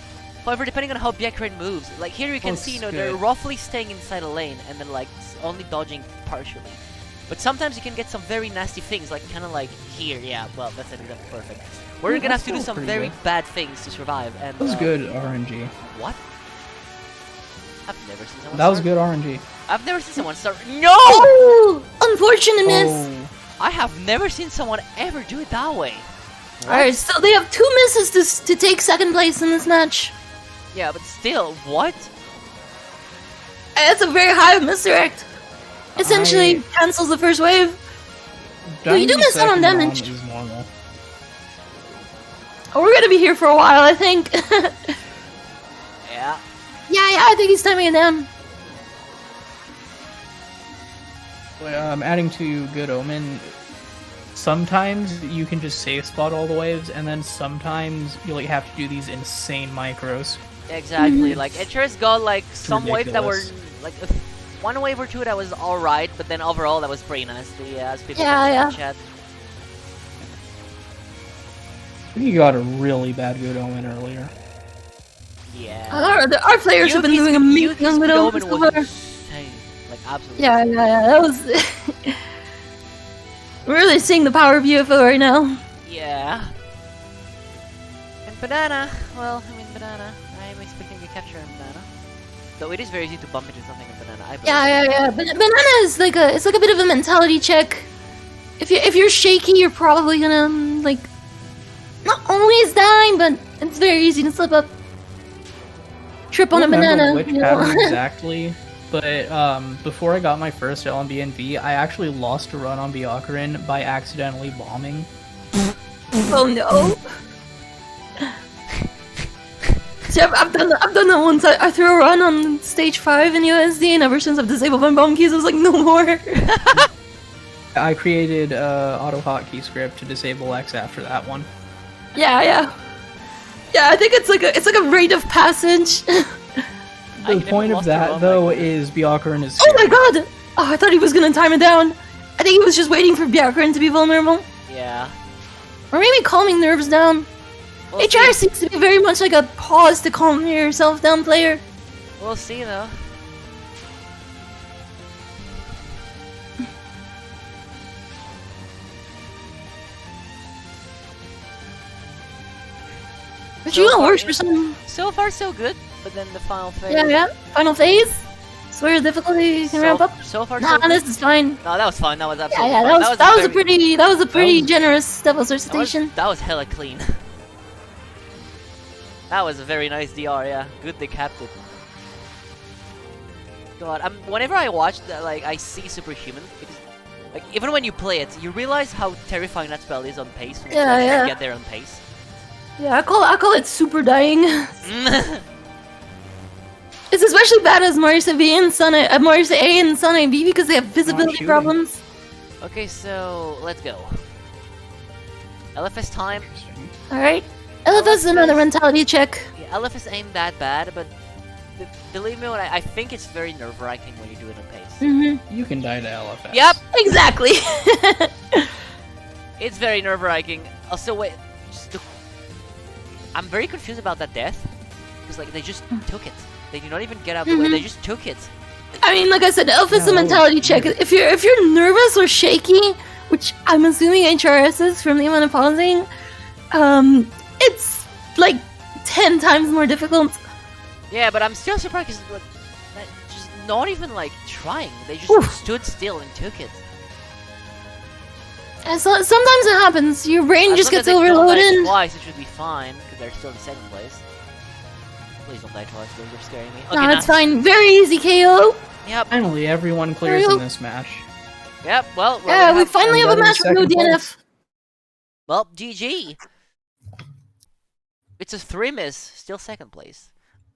However, depending on how Byakuren moves, like here you can see, you know, they're roughly staying inside a lane and then like only dodging partially. But sometimes you can get some very nasty things, like kind of like here, yeah, well, that's an example perfect. We're gonna have to do some very bad things to survive, and that was good RNG. What? I've never seen someone That was good RNG. I've never seen someone start. No! Oh, unfortunate miss. I have never seen someone ever do it that way. Alright, so they have 2 misses to take 2nd place in this match. Yeah, but still, what? That's a very high misdirect. Essentially cancels the first wave. Well, you do miss out on damage. Oh, we're gonna be here for a while, I think. Yeah. Yeah, I think he's timing it down. Adding to Good Omen, sometimes you can just safe spot all the waves, and then sometimes you like have to do these insane micros. Exactly. Like Etcher's got like some waves that were ridiculous. like one wave or two that was alright, but then overall that was pretty nasty. As people Yeah. chat. You got a really bad Good Omen earlier. Yeah. Our players have been doing amazing on Good Omen so far. Insane. Like absolutely. Yeah, that was. We're really seeing the power of UFO right now. Yeah. And Banana, well, I mean Banana, I'm expecting a capture on Banana. Though it is very easy to bump into something in Banana, I believe. Yeah. Banana is like it's like a bit of a mentality check. If you're shaky, you're probably gonna like not always die, but it's very easy to slip up. Trip on a banana. Which pattern exactly? But before I got my first L on BNV, I actually lost a run on Byakuren by accidentally bombing. Oh no! See, I've done that once. I threw a run on stage 5 in USD, and ever since I've disabled my bomb keys, I was like, no more. I created auto hotkey script to disable X after that one. Yeah. I think it's like a rite of passage. The point of that, though, is Byakuren is Oh my god! Oh, I thought he was gonna time it down. I think he was just waiting for Byakuren to be vulnerable. Yeah. Or maybe calming nerves down. We'll HR see. seems to be very much like a pause to calm yourself down player. We'll see though. But you gonna work for some... So far so good, but then the final phase. Yeah. Final phase? Swear difficulty can ramp up? So far Nah, so good. this is fine. No, that was fine. That was absolutely Yeah, fine. that was a pretty generous double solicitation. That was hella clean. That was a very nice DR, yeah. Good they capped it. God, whenever I watch that, like, I see Superhuman, because, like, even when you play it, you realize how terrifying that spell is on pace. When you actually get there on pace. Yeah, I call it super dying. It's especially bad as Marisa B and Marisa A and Sunny B because they have visibility problems. Okay, so let's go. LFS time. Alright. LFS is another mentality check. Yeah, LFS ain't that bad, but believe me when I think it's very nerve-wracking when you do it on pace. You can die to LFS. Yep! Exactly! It's very nerve-wracking. Also, wait, I'm very confused about that death. Because, like, they just took it. They did not even get out of the way, they just took it. I mean, like I said, LFS is a mentality check. If you're nervous or shaky which I'm assuming HRS is from the amount of pausing, it's like 10 times more difficult. Yeah, but I'm still surprised because like, just not even like trying. They just Oof. stood still and took it. And so, sometimes it happens. Your brain As just long as gets they don't die overloaded. twice, it should be fine because they're still in second place. Please don't die twice, those are scaring me. Okay, No, it's now. fine. Very easy KO. Yep. Finally, everyone clears in this match. Yep. Well, Yeah, we have, finally have a that match is with no second place. DNF. well, GG. It's a 3 miss, still second place.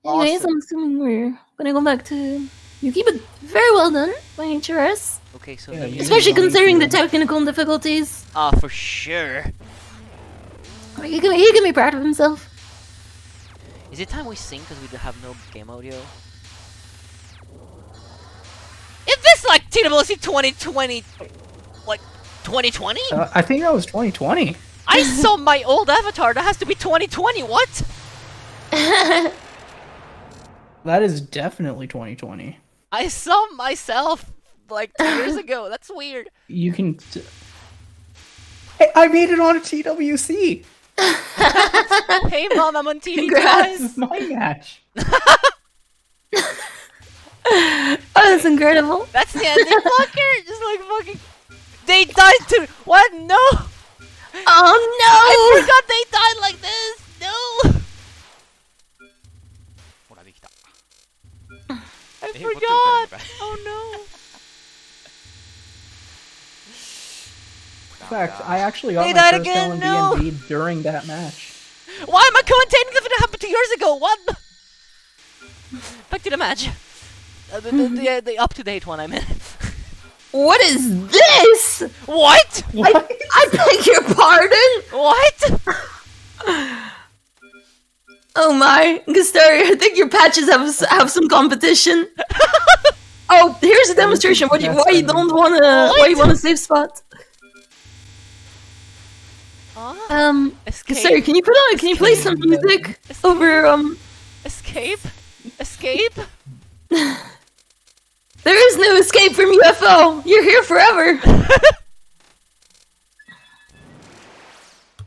Anyways, Awesome. I'm assuming we're gonna go back to Yuki, but very well done by HRS. Okay, so Yeah, the you- music- Especially Yuki, considering the yeah. technical difficulties. for sure. He can be proud of himself. Is it time we sing because we have no game audio? Is this like TWC 2020? Like 2020? I think that was 2020. I saw my old avatar. That has to be 2020. What? That is definitely 2020. I saw myself like 2 years ago. That's weird. You can. Hey, I made it on a TWC. Hey mom, I'm on TV This Congrats. is my match. Oh, that's incredible. That's the ending, fucker. Just like fucking. They died too. What? No. Oh I forgot they died like this. No. I forgot. Oh no. In fact, I actually got They my died first again, no. LND during that match. Why am I commentating if it happened 2 years ago? What? Back to the match. The up-to-date one, I meant. What is this? What? What? I beg your pardon? What? Oh my, Gastari, I think your patches have some competition. Oh, here's a demonstration. Why you don't wanna save spot? Escape. Gastari, can you play some music over Escape? Escape? There is no escape from UFO. You're here forever.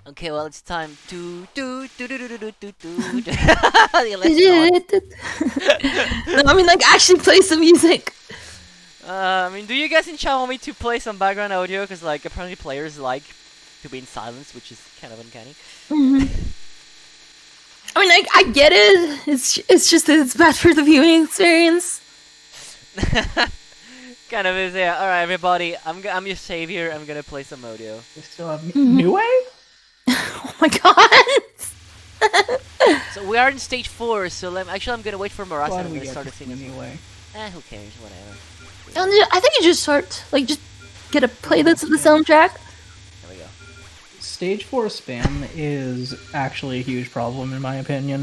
Okay, well it's time to do. No, I mean, like, actually play some music. I mean, do you guys in chat want me to play some background audio? Because like apparently players like to be in silence, which is kind of uncanny. I mean, like, I get it. It's just that it's bad for the viewing experience. Kind of is, yeah. All right, everybody, I'm your savior. I'm gonna play some audio. We still have New Way? Oh my god. So we are in stage 4. So actually, I'm gonna wait for Marasa Glad and we I'm gonna get start to the thing. New Way. Who cares? Whatever. I think you just get to play the soundtrack. There we go. Stage 4 spam is actually a huge problem in my opinion.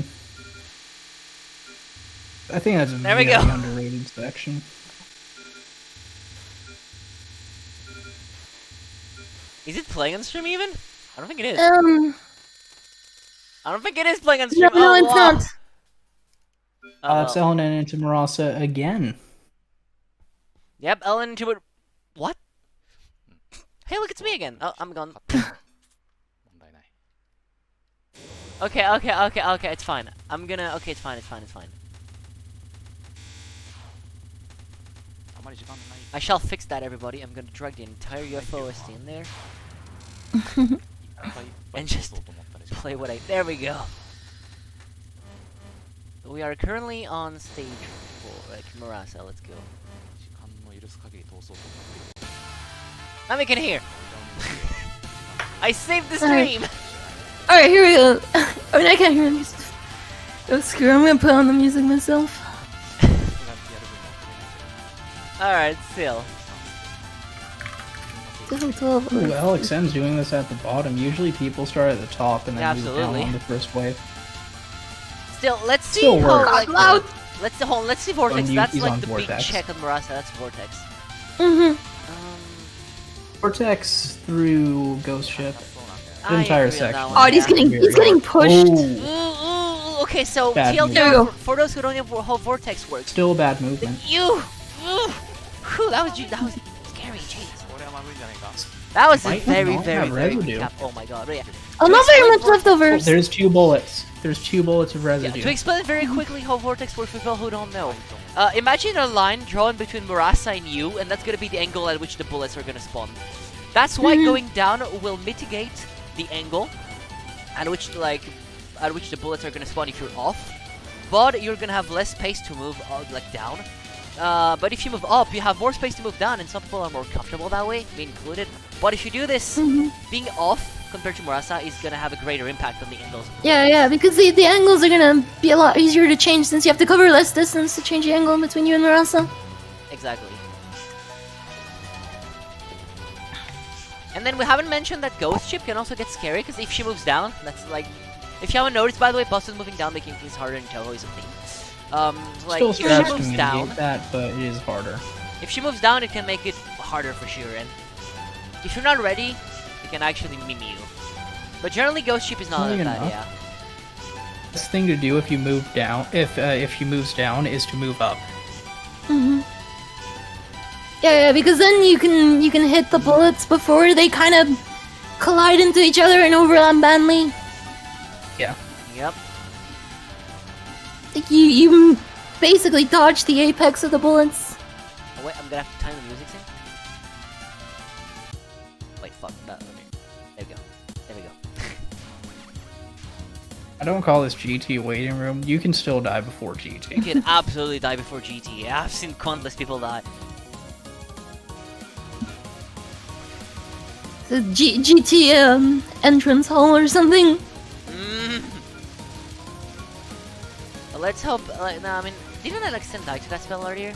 I think that's a There we very go. underrated section. Is it playing on stream even? I don't think it is. No, I don't think it is playing on stream. no, it's wow. not. It's Ellen into Marasa again. Yep, Ellen to it. What? Hey, look, it's me again. Oh, I'm gone. Okay, it's fine. I'm gonna. Okay, it's fine. I shall fix that, everybody. I'm gonna drag the entire UFO OST in there. And just play what I. There we go. We are currently on stage 4. Like, Marasa, let's go. Now we can hear. I saved the stream. Alright, here we go. I mean, I can't hear the music. Oh, screw it, I'm gonna put on the music myself. Alright, still. Ooh, Alex M's doing this at the bottom. Usually people start at the top and then move down Absolutely. on the first wave. Still, let's see Still how works. like Loud. let's see Vortex. On That's Yuki's like on the Vortex. big check on Marasa. That's Vortex. Vortex through Ghost Ship. The I entire agree on that section. one, Oh, he's yeah. getting pushed. Oh, Okay, so Bad TLDR movement. for those who don't know how Vortex works. still a bad movement. Whew, that was scary. Jeez. That was a Might very, not very, have very good residue. cap. Oh my god, but yeah. Oh, To not very explain much vor- leftovers. There's 2 bullets. There's 2 bullets of Yeah, residue. to explain very quickly how Vortex works for people who don't know. Imagine a line drawn between Murasa and you, and that's gonna be the angle at which the bullets are gonna spawn. That's why going down will mitigate the angle at which the bullets are gonna spawn if you're off. But you're gonna have less space to move down. But if you move up, you have more space to move down, and some people are more comfortable that way, me included. But if you do this, being off compared to Murasa is gonna have a greater impact on the angles. Yeah, because the angles are gonna be a lot easier to change since you have to cover less distance to change the angle between you and Murasa. Exactly. And then we haven't mentioned that Ghost Ship can also get scary, because if she moves down, that's like... If you haven't noticed, by the way, Boston's moving down, making things harder in Touhou is a thing. Like, Still if she stress moves to down... mitigate that, but it is harder. If she moves down, it can make it harder for sure, and... If you're not ready, it can actually meme you. But generally, Ghost Ship is not Funny that bad, enough. yeah. Best thing to do if you move down, if she moves down, is to move up. Yeah, because then you can hit the bullets before they kind of collide into each other and overlap badly. Yeah. Yep. Like you basically dodge the apex of the bullets. Oh wait, I'm gonna have to time the music thing. Wait, fuck. There we go. There we go. I don't call this GT waiting room. You can still die before GT. You can absolutely die before GT. I've seen countless people die. The GT entrance hall or something. Well, let's hope. No, I mean, didn't Alexen die to that spell earlier?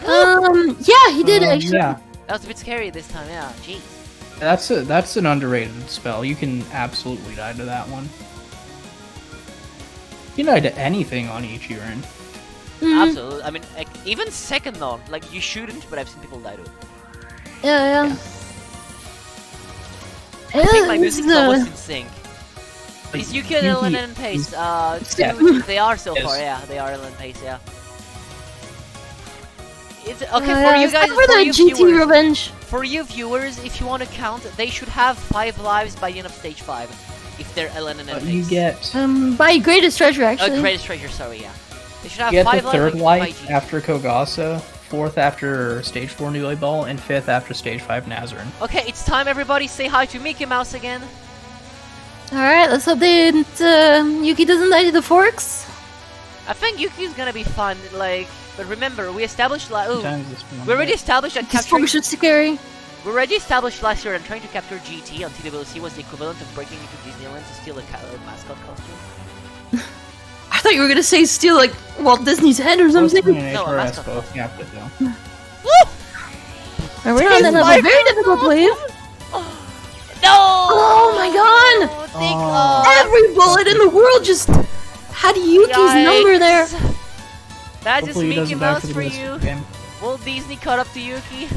Yeah, he did actually. Yeah, That was a bit scary this time. Yeah, jeez. that's an underrated spell. You can absolutely die to that one. You can die to anything on Ichiran. Absolutely. I mean, like, even second though, like you shouldn't, but I've seen people die to it. Yeah. I think my This music is, almost in sync. Is Yuki and Ellen and Pace? They are so far. Yeah, they are Ellen and Pace. Yeah. It's okay for you guys. For the GT viewers, revenge. For you viewers, if you want to count, they should have 5 lives by the end of stage 5. If they're Ellen and Pace. You get By greatest treasure actually. Greatest treasure. Sorry, yeah. They should have you get 5 the third lives by life after Kogasa, 4th after stage 4 Newly Ball, and 5th after stage 5 Nazarin. Okay, it's time. Everybody, say hi to Mickey Mouse again. Alright, let's hope that Yuki doesn't die to the forks. I think Yuki's gonna be fun. Like, but remember, we established we We already established that This capturing. forks are scary. We already established last year that trying to capture GT on TWC was the equivalent of breaking into Disneyland to steal a mascot costume. I thought you were gonna say steal like Walt Disney's head or something. No, a mascot both captured though. We're on a very difficult wave. No! Oh my god! Every bullet in the world just had Yuki's number there. That's just Hopefully he Mickey doesn't die Mouse for the for rest you. of the game. Walt Disney caught up to Yuki.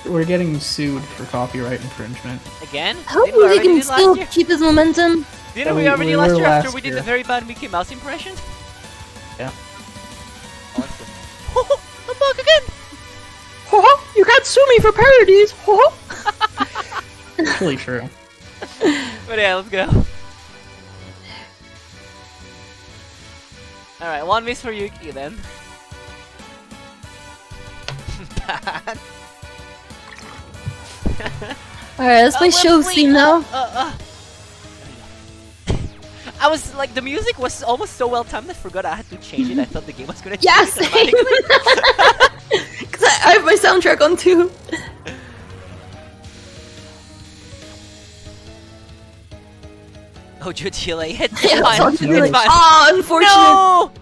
We're getting sued for copyright infringement. Again? Didn't we Hopefully he already can do it last still year? keep his momentum. Didn't Yeah, we already we last were year after last we did year. the very bad Mickey Mouse impression? Yeah. I'm back again! You can't sue me for parodies. Actually true. But yeah, let's go. Alright, 1 miss for Yuki then. Bad. Alright, let's play show scene now. I was like, the music was almost so well timed I forgot I had to change it. I thought the game was gonna change Yes! it automatically. Because I have my soundtrack on too. Oh, Jutila, hit Yeah, fine. it's It's like, fine. unfortunate. No!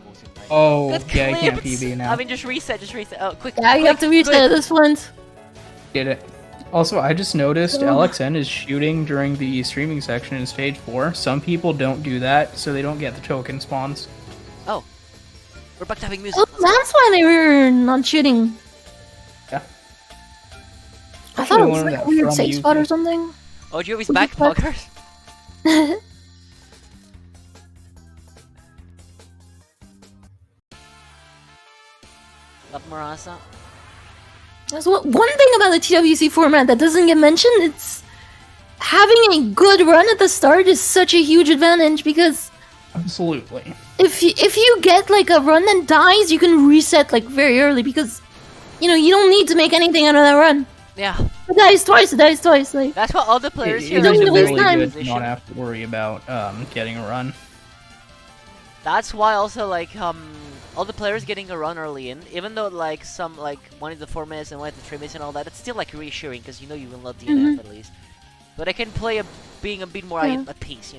Oh, Good yeah, I can't clips. PB now. I mean, just reset. Oh, quick. Yeah, you quick, have to reset quick. at this point. Did it. Also, I just noticed LXN is shooting during the streaming section in stage 4. Some people don't do that, so they don't get the token spawns. Oh. We're back to having music. Oh, that's why they were not shooting. Yeah. I thought it was learned like a that weird from safe Yuki. spot or something. Oh, Joey's back, What? poggers. Love Marasa. So one thing about the TWC format that doesn't get mentioned, it's having a good run at the start is such a huge advantage because Absolutely. if you get like a run that dies, you can reset like very early because you don't need to make anything out of that run. Yeah. It dies twice. Like That's what all the players here It don't is need to waste really time. good to not have to worry about getting a run. That's why also like all the players getting a run early in, even though like some like one is the 4 minutes and one is the 3 minutes and all that, it's still like reassuring because you know you will not DNF at least. But I can play being a bit more at peace,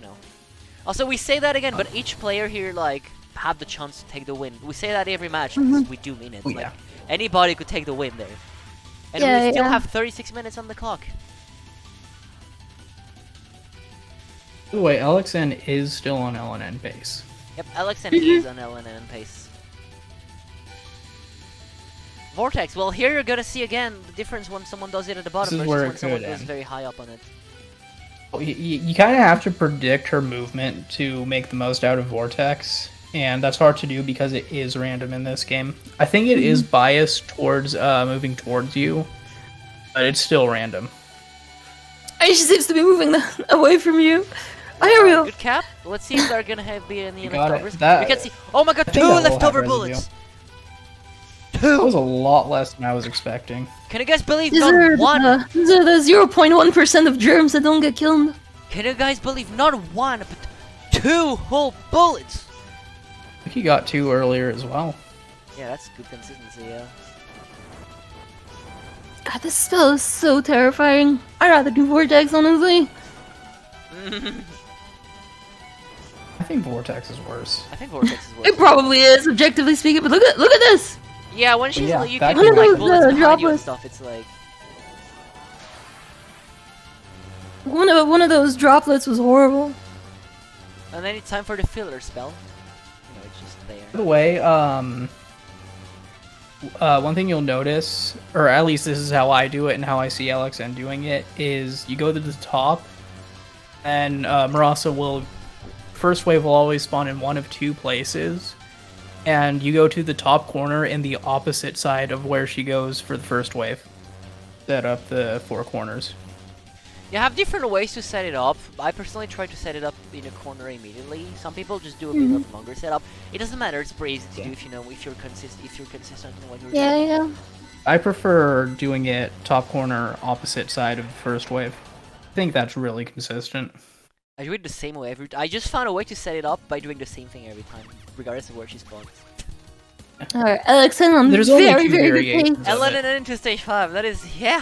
Also, we say that again, but each player here like have the chance to take the win. We say that every match because we do mean it. Like anybody could take the win there, and we still have 36 minutes on the clock. By the way, LXN is still on LNN pace. Yep, LXN is on LNN pace. Vortex, well here you're gonna see again the difference when someone does it at the bottom versus when someone goes very high up on it. You kind of have to predict her movement to make the most out of Vortex, and that's hard to do because it is random in this game. I think it is biased towards moving towards you, but it's still random. She seems to be moving away from you. Ariel. Good cap. Let's see if they're gonna be any Got leftovers. it. That- We can see. Oh my god, I 2 think that will have leftover residue. bullets. That was a lot less than I was expecting. Can you guys believe These not are one? these are the 0.1% of germs that don't get killed. Can you guys believe not one, but 2 whole bullets? He got 2 earlier as well. Yeah, that's good consistency. Yeah. God, this spell is so terrifying. I'd rather do Vortex, honestly. I think Vortex is worse. I think Vortex is worse. It probably is, objectively speaking, but look at this! Yeah, when she's Yeah, you that can can like happen. bullets behind you and droplets. stuff. It's like One of those droplets was horrible. and then it's time for the filler spell. It's just there. By the way, one thing you'll notice, or at least this is how I do it and how I see LXN doing it, is you go to the top, and Marasa will... First wave will always spawn in one of 2 places, and you go to the top corner in the opposite side of where she goes for the first wave. Set up the 4 corners. You have different ways to set it up. I personally try to set it up in a corner immediately. Some people just do a bit of longer setup. It doesn't matter. It's pretty easy to do if you're consistent in what you're doing. Yeah. I prefer doing it top corner opposite side of the first wave. I think that's really consistent. I do it the same way every. I just found a way to set it up by doing the same thing every time, regardless of where she spawns. Alright, Alexander, I'm There's only very, 2 very good variations pace. of And let it. it into stage 5. That is, yeah,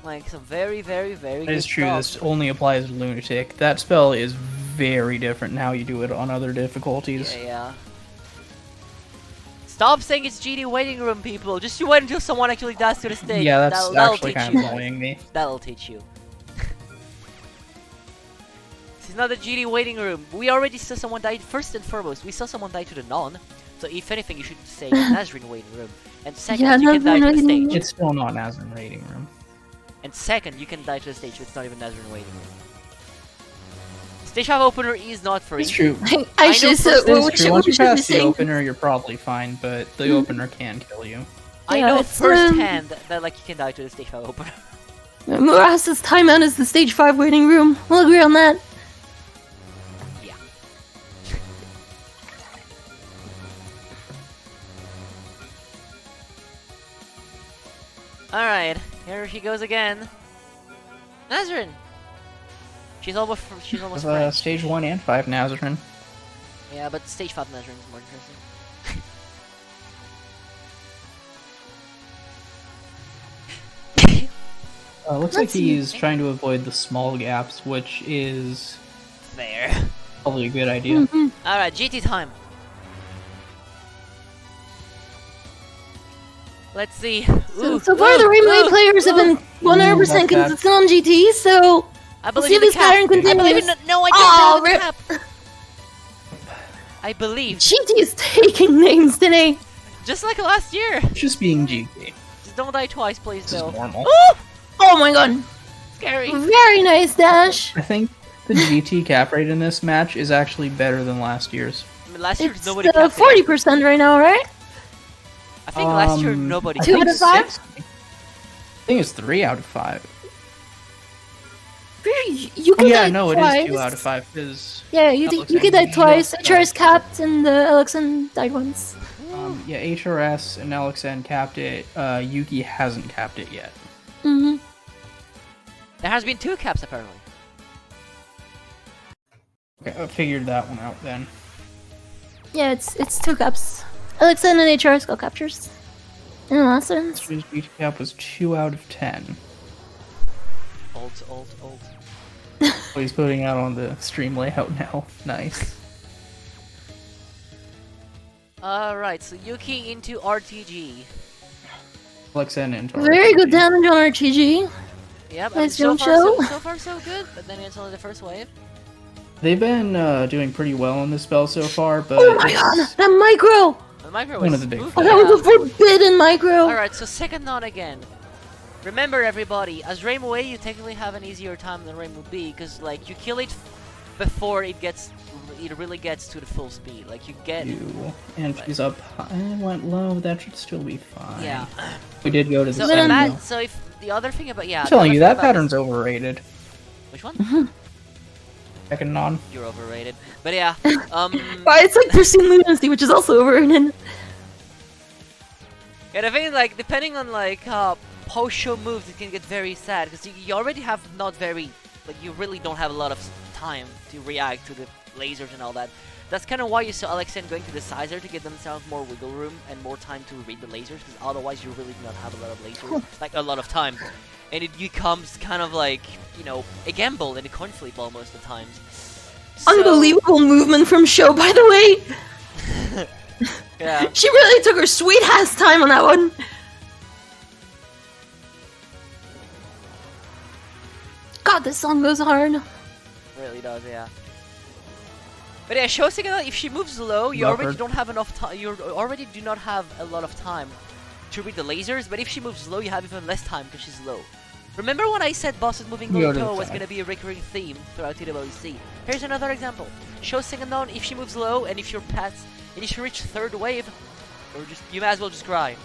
like some very, very, very. That is good true, stuff. this only applies to Lunatic. That spell is very different than how you do it on other difficulties. Yeah. Stop saying it's GD waiting room, people. Just you wait until someone actually dies to the stage. Yeah, that's that'll actually teach kind you of guys. annoying me. That'll teach you. This is not a GD waiting room. We already saw someone die. First and foremost, we saw someone die to the non. So if anything, you should say Nazarene waiting room. And second, Yeah, you can die to the Nazarene waiting stage. It's still not Nazarene rating room. And second, you can die to the stage. So it's not even Nazarene waiting room. Stage 5 opener is not free. It's true. I should first say, things what It's true. Once you should be pass the saying? opener, you're probably fine, but the opener can kill you. I Yeah, know it's, firsthand that like you can die to the stage 5 opener. Murasa's timeout is the stage 5 waiting room. We'll agree on that. Yeah. Alright, here she goes again. Nazarene! She's almost French. Stage 1 and 5 Nazarene. Yeah, but stage 5 Nazarene is more interesting. Looks like he's trying to avoid the small gaps, which is Fair. probably a good idea. Alright, GT time. Let's see. Ooh, So far, the Rainbow players have been 100% that's bad. consistent on GT, so I we'll believe see in if this the cap. pattern I believe in continues. the, no, I Aw, don't believe in rip. the cap. I believe. GT is taking names today. Just like last year. Just being GP. Just don't die twice, please, This is Bill. normal. Oh my god. Scary. Very nice dash. I think the GT cap rate in this match is actually better than last year's. I mean, last year It's nobody capped it. 40% right now, right? I think last year nobody. I Two think out of five? 6. I think it's 3 out of 5. You could Yeah, die no, twice. it is 2 out of 5 because Yeah, you could die twice. HRS HRS capped and Alexan died once. yeah, HRS and LXN capped it. Yuki hasn't capped it yet. Mm-hmm. There has been 2 caps apparently. Okay, I figured that one out then. Yeah, it's 2 caps. Alexan and HRS got captures. In the last ones. His Yuki cap was 2 out of 10. Old. Oh, he's putting out on the stream layout now. Nice. Alright, so Yuki into RTG. LXN into Very good RPG. damage on RTG. Yep, Nice so jump far so, show. so far so good, but then it's only the first wave. They've been doing pretty well on this spell so far, but Oh my god, that micro! The micro One was of the big smooth, Oh, that was a forbidden micro! Alright, so second non again. Remember everybody, as Rainbow A you technically have an easier time than Rainbow B, because like you kill it before it really gets to the full speed. Like you get and she's up high and went low, that should still be fine. Yeah. We did go to the So, side now. so if the other thing about I'm telling the you, other that thing about pattern's overrated. which one? Second non. You're overrated. But yeah, But it's like Pristine Lunacy, which is also overrated. yeah, the thing like depending on like post-show moves, it can get very sad because you already have not very you really don't have a lot of time to react to the lasers and all that. That's kind of why you saw Alexen going to the Sizer to give themselves more wiggle room and more time to read the lasers, because otherwise you really do not have a lot of lasers, like a lot of time. And it becomes kind of like, you know, a gamble and a coin flip almost at times. So, Unbelievable movement from Sho, by the way! yeah. She really took her sweet ass time on that one! God, this song goes hard. Really does, yeah. But yeah, Shosika, if she moves low, you already don't have enough time. You already do not have a lot of time to read the lasers. But if she moves low, you have even less time because she's low. Remember when I said bosses moving low toe was gonna be a recurring theme throughout TWC? Here's another example. Shosika, if she moves low and if you're past, and if you reach third wave, or you might as well just cry.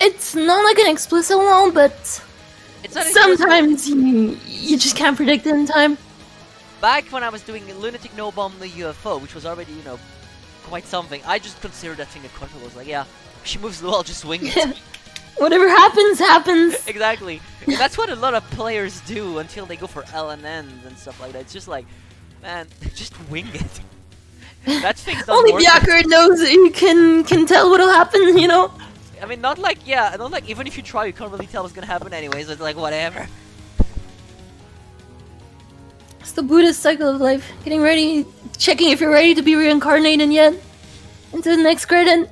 It's not like an explicit one, but It's not sometimes you just can't predict it in time. Back when I was doing Lunatic No Bomb the UFO, which was already, you know, quite something, I just considered that thing a control. I was like, yeah, if she moves low, I'll just wing it. Whatever happens, happens. Exactly. And that's what a lot of players do until they go for LNNs and stuff like that. It's just like, man, just wing it. That thing's not Only worth Byakuya it. knows that you can tell what'll happen, you know? I mean, not like, yeah, not like even if you try, you can't really tell what's gonna happen anyways. It's like, whatever. It's the Buddhist cycle of life. Getting ready, checking if you're ready to be reincarnated yet. Into the next credit.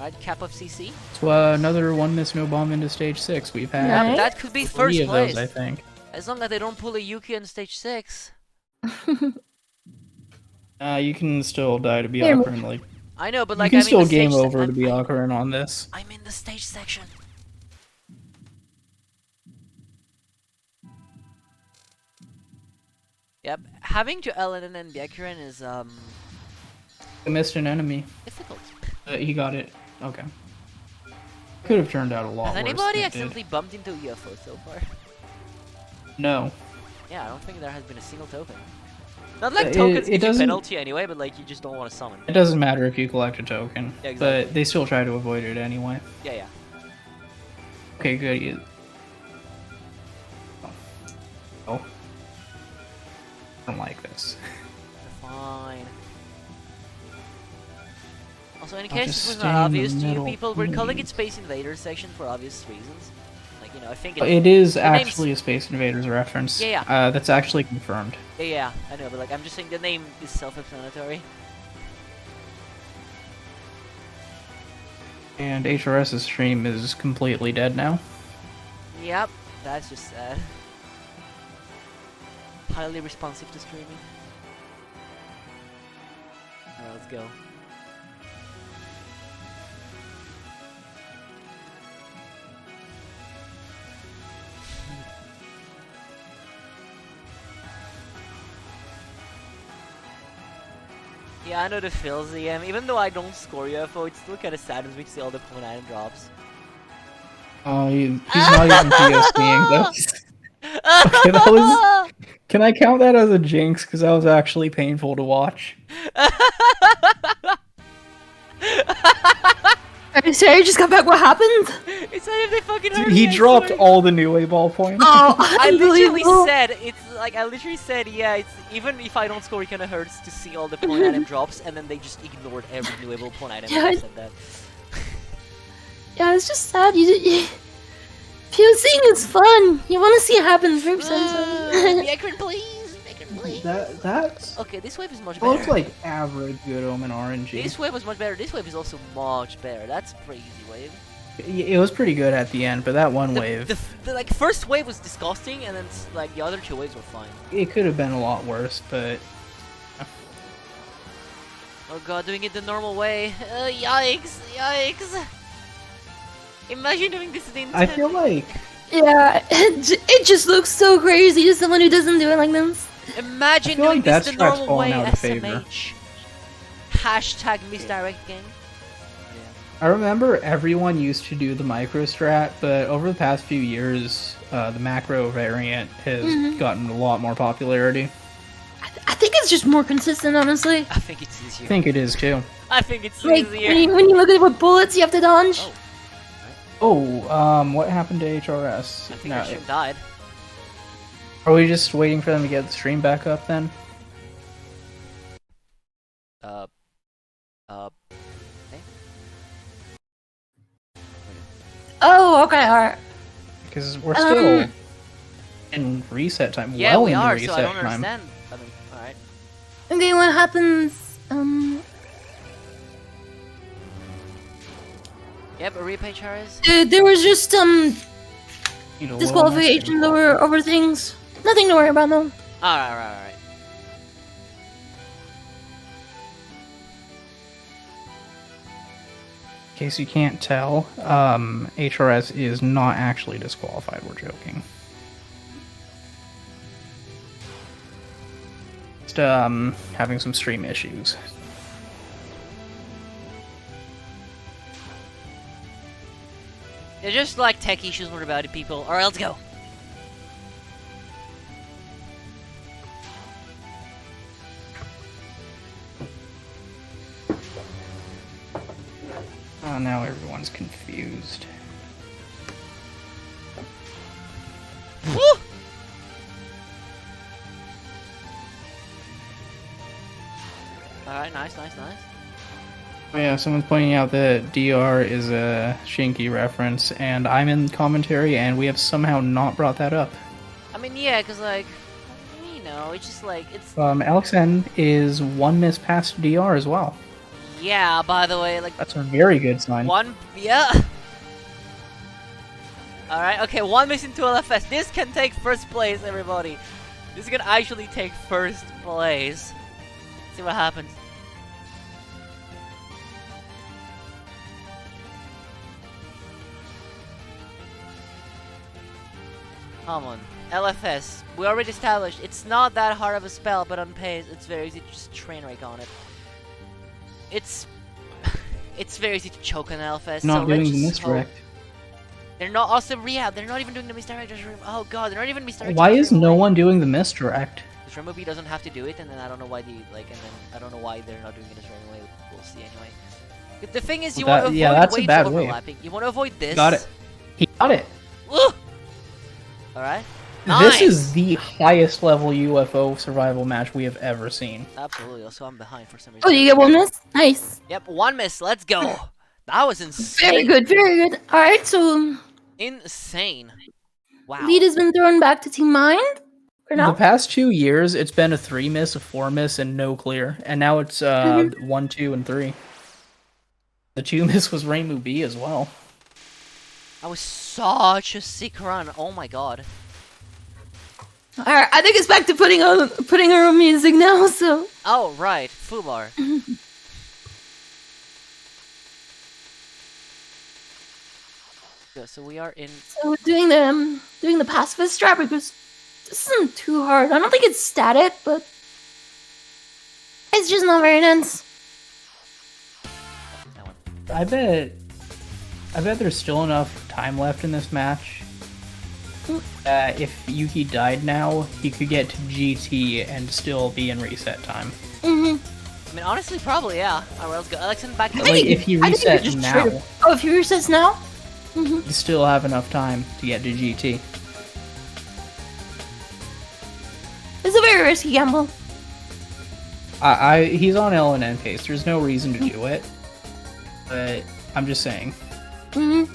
Right, cap of CC. So another one miss no bomb into stage 6 we've had. Yeah, Nice. that could be 3 first of place. those, I think. As long as they don't pull a Yuki on stage 6. You can still die to be Here, Ocarina, like I know, but you like, can I mean, still the game stage over to be Ocarina on this. I'm in the stage section. Yep, having to LN and Byakuren is I missed an enemy. difficult. He got it. Okay. Could have turned out a lot Has worse anybody than it accidentally bumped into UFO so far? did. No. Yeah, I don't think there has been a single token. Not like It- tokens it give you doesn't- penalty anyway, but like you just don't want to summon. It doesn't matter if you collect a token, Yeah, exactly. but they still try to avoid it anyway. Yeah, yeah. Okay, good. Oh. I don't like this. Fine. Also, in I'll case just it was stay not in the obvious to you middle, people, we're calling it please. Space Invaders section for obvious reasons. Like, you know, I think It is the name's- actually a Space Invaders reference. Yeah, That's actually confirmed. Yeah, I know, but like, I'm just saying the name is self-explanatory. And HRS's stream is completely dead now. Yep, that's just sad. Highly responsive to streaming. Alright, let's go. Yeah, I know the feels, EM. Even though I don't score UFO, it's still kind of sad as we see all the point item drops. Oh, he's not even POCing those. Okay, that was... Can I count that as a jinx? Because that was actually painful to watch. I'm sorry, I just got back. What happened? It's not if they fucking hurt He me, I dropped swear. all the new wave points. Oh, I literally unbelievable. said, I literally said, yeah, it's even if I don't score, it kind of hurts to see all the point item drops, and then they just ignored every new able point item when I said that. Yeah, it's just sad. POCing is fun. You want to see it happen first. Micron, please! Micron, please! That's... Okay, this wave is much Well, better. it's like average Good Omen RNG. This wave was much better. This wave is also much better. That's crazy wave. It was pretty good at the end, but that one The, wave... the like first wave was disgusting, and then like the other two waves were fine. It could have been a lot worse, but... Oh god, doing it the normal way. Yikes! Yikes! Imagine doing this the I feel like... Yeah, it just looks so crazy to someone who doesn't do it like this. Imagine I feel doing like this that the strat's normal way, fallen out of favor. SMH. Hashtag misdirect gang. I remember everyone used to do the micro strat, but over the past few years, the macro variant has gotten a lot more popularity. I think it's just more consistent, honestly. I think it's easier. I think it is too. I think it's Like, easier. when you look at what bullets you have to dodge. Oh, what happened to HRS? I think our stream died. Are we just waiting for them to get the stream back up then? Oh, okay, alright. Because we're still in reset time. Yeah, well we into are, reset so I don't time. understand. I mean, alright. Okay, what happens? Yep, a replay Charis. There was just You know, disqualifications over things. Nothing to worry about though. Alright. In case you can't tell, HRS is not actually disqualified. We're joking. Just having some stream issues. They're just like tech issues more about it, people. Alright, let's go. Oh, now everyone's confused. Woo! Alright, nice. Oh yeah, someone's pointing out that DR is a Shinky reference, and I'm in commentary, and we have somehow not brought that up. I mean, yeah, cause like, you know, it's just like, it's... Alex N is one miss past DR as well. Yeah, by the way, like... That's a very good sign. Yeah! Alright, okay, one miss into LFS. This can take first place, everybody. This can actually take first place. Let's see what happens. Come on. LFS. We already established it's not that hard of a spell, but on pace, it's very easy to just train rake on it. It's very easy to choke on LFS. Not so doing let's the just hope. misdirect. They're not also rehab. They're not even doing the misdirect. Oh god, they're not even misdirect. Why is no one doing the misdirect? Because Remobi doesn't have to do it, and then I don't know why I don't know why they're not doing it as right away. We'll see anyway. The thing is, you want to avoid that's a waves bad way. overlapping. You want to avoid this. Got it. He got it. Alright. This is the highest level UFO survival match we have ever seen. Absolutely. Also, I'm behind for some reason. Oh, you get one miss? Nice. Yep, one miss. Let's go. That was insane. Very good, very good. Alright, so Insane. Wow. lead has been thrown back to Team Mind. For now. The past 2 years, it's been a 3 miss, a 4 miss, and no clear. And now it's 1, 2, and 3. The 2 miss was Reimu B as well. That was such a sick run. Oh my god. Alright, I think it's back to putting our own music now, so Oh, right. Fubar. So we are in... we're doing the pacifist strat because this isn't too hard. I don't think it's static, but I It's just not very dense. That one. I bet there's still enough time left in this match. If Yuki died now, he could get to GT and still be in reset time. Mm-hmm. I mean, honestly, probably, yeah. Alright, let's go. Alex, back to Like, if he resets now, Oh, if he resets now? Mm-hmm. you still have enough time to get to GT. It's a very risky gamble. He's on LNN pace. There's no reason to do it. But I'm just saying. Mm-hmm.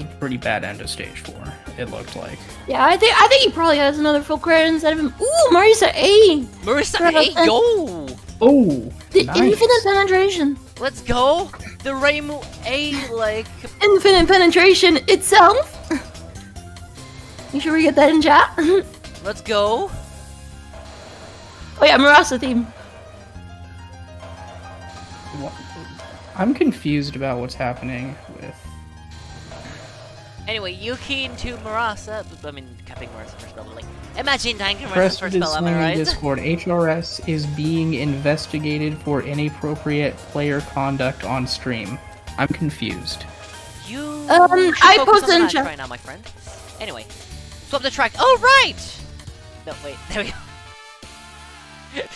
It's a pretty bad end of stage 4, it looked like. Yeah, I think he probably has another full credit instead of him. Ooh, Marisa A! Marisa A, yo! Oh, The nice. infinite penetration. Let's go! The Reimu A, like... Infinite penetration itself. You sure we get that in chat? Let's go! Oh yeah, Marasa theme. I'm confused about what's happening with... Anyway, Yuki into Marasa. I mean, capping Marasa first spell, but like... Imagine dying to Marasa Press first is spell, am I saying in right? Discord, HRS is being investigated for inappropriate player conduct on stream. I'm confused. You I should focus posted on the in match chat. right now, my friend. Anyway, swap the track. Oh, right! No, wait, there we go.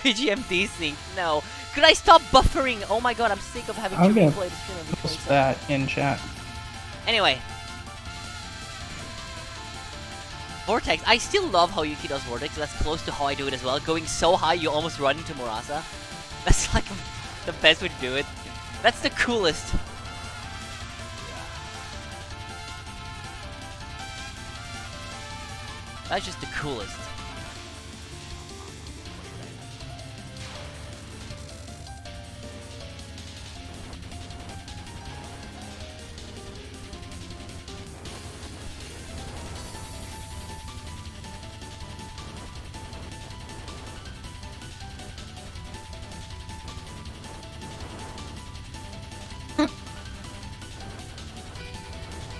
VGMDC, no. Could I stop buffering? Oh my god, I'm sick of having I'm to gonna replay the stream every 20 Post seconds. that in chat. Anyway. Vortex. I still love how Yuki does Vortex. That's close to how I do it as well. Going so high, you almost run into Marasa. That's like the best way to do it. That's the coolest. That's just the coolest.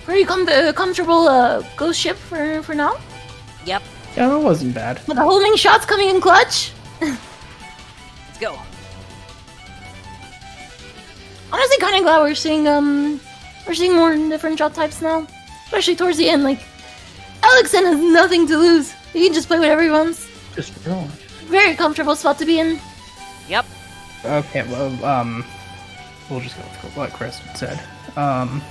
Pretty comfortable ghost ship for now. Yep. Yeah, that wasn't bad. With the homing shots coming in clutch. Let's go. Honestly, kind of glad we're seeing more different shot types now, especially towards the end. Like, Alexen has nothing to lose. He can just play whatever he wants. Just real. Very comfortable spot to be in. Yep. Okay, well, we'll just go with what Chris had said.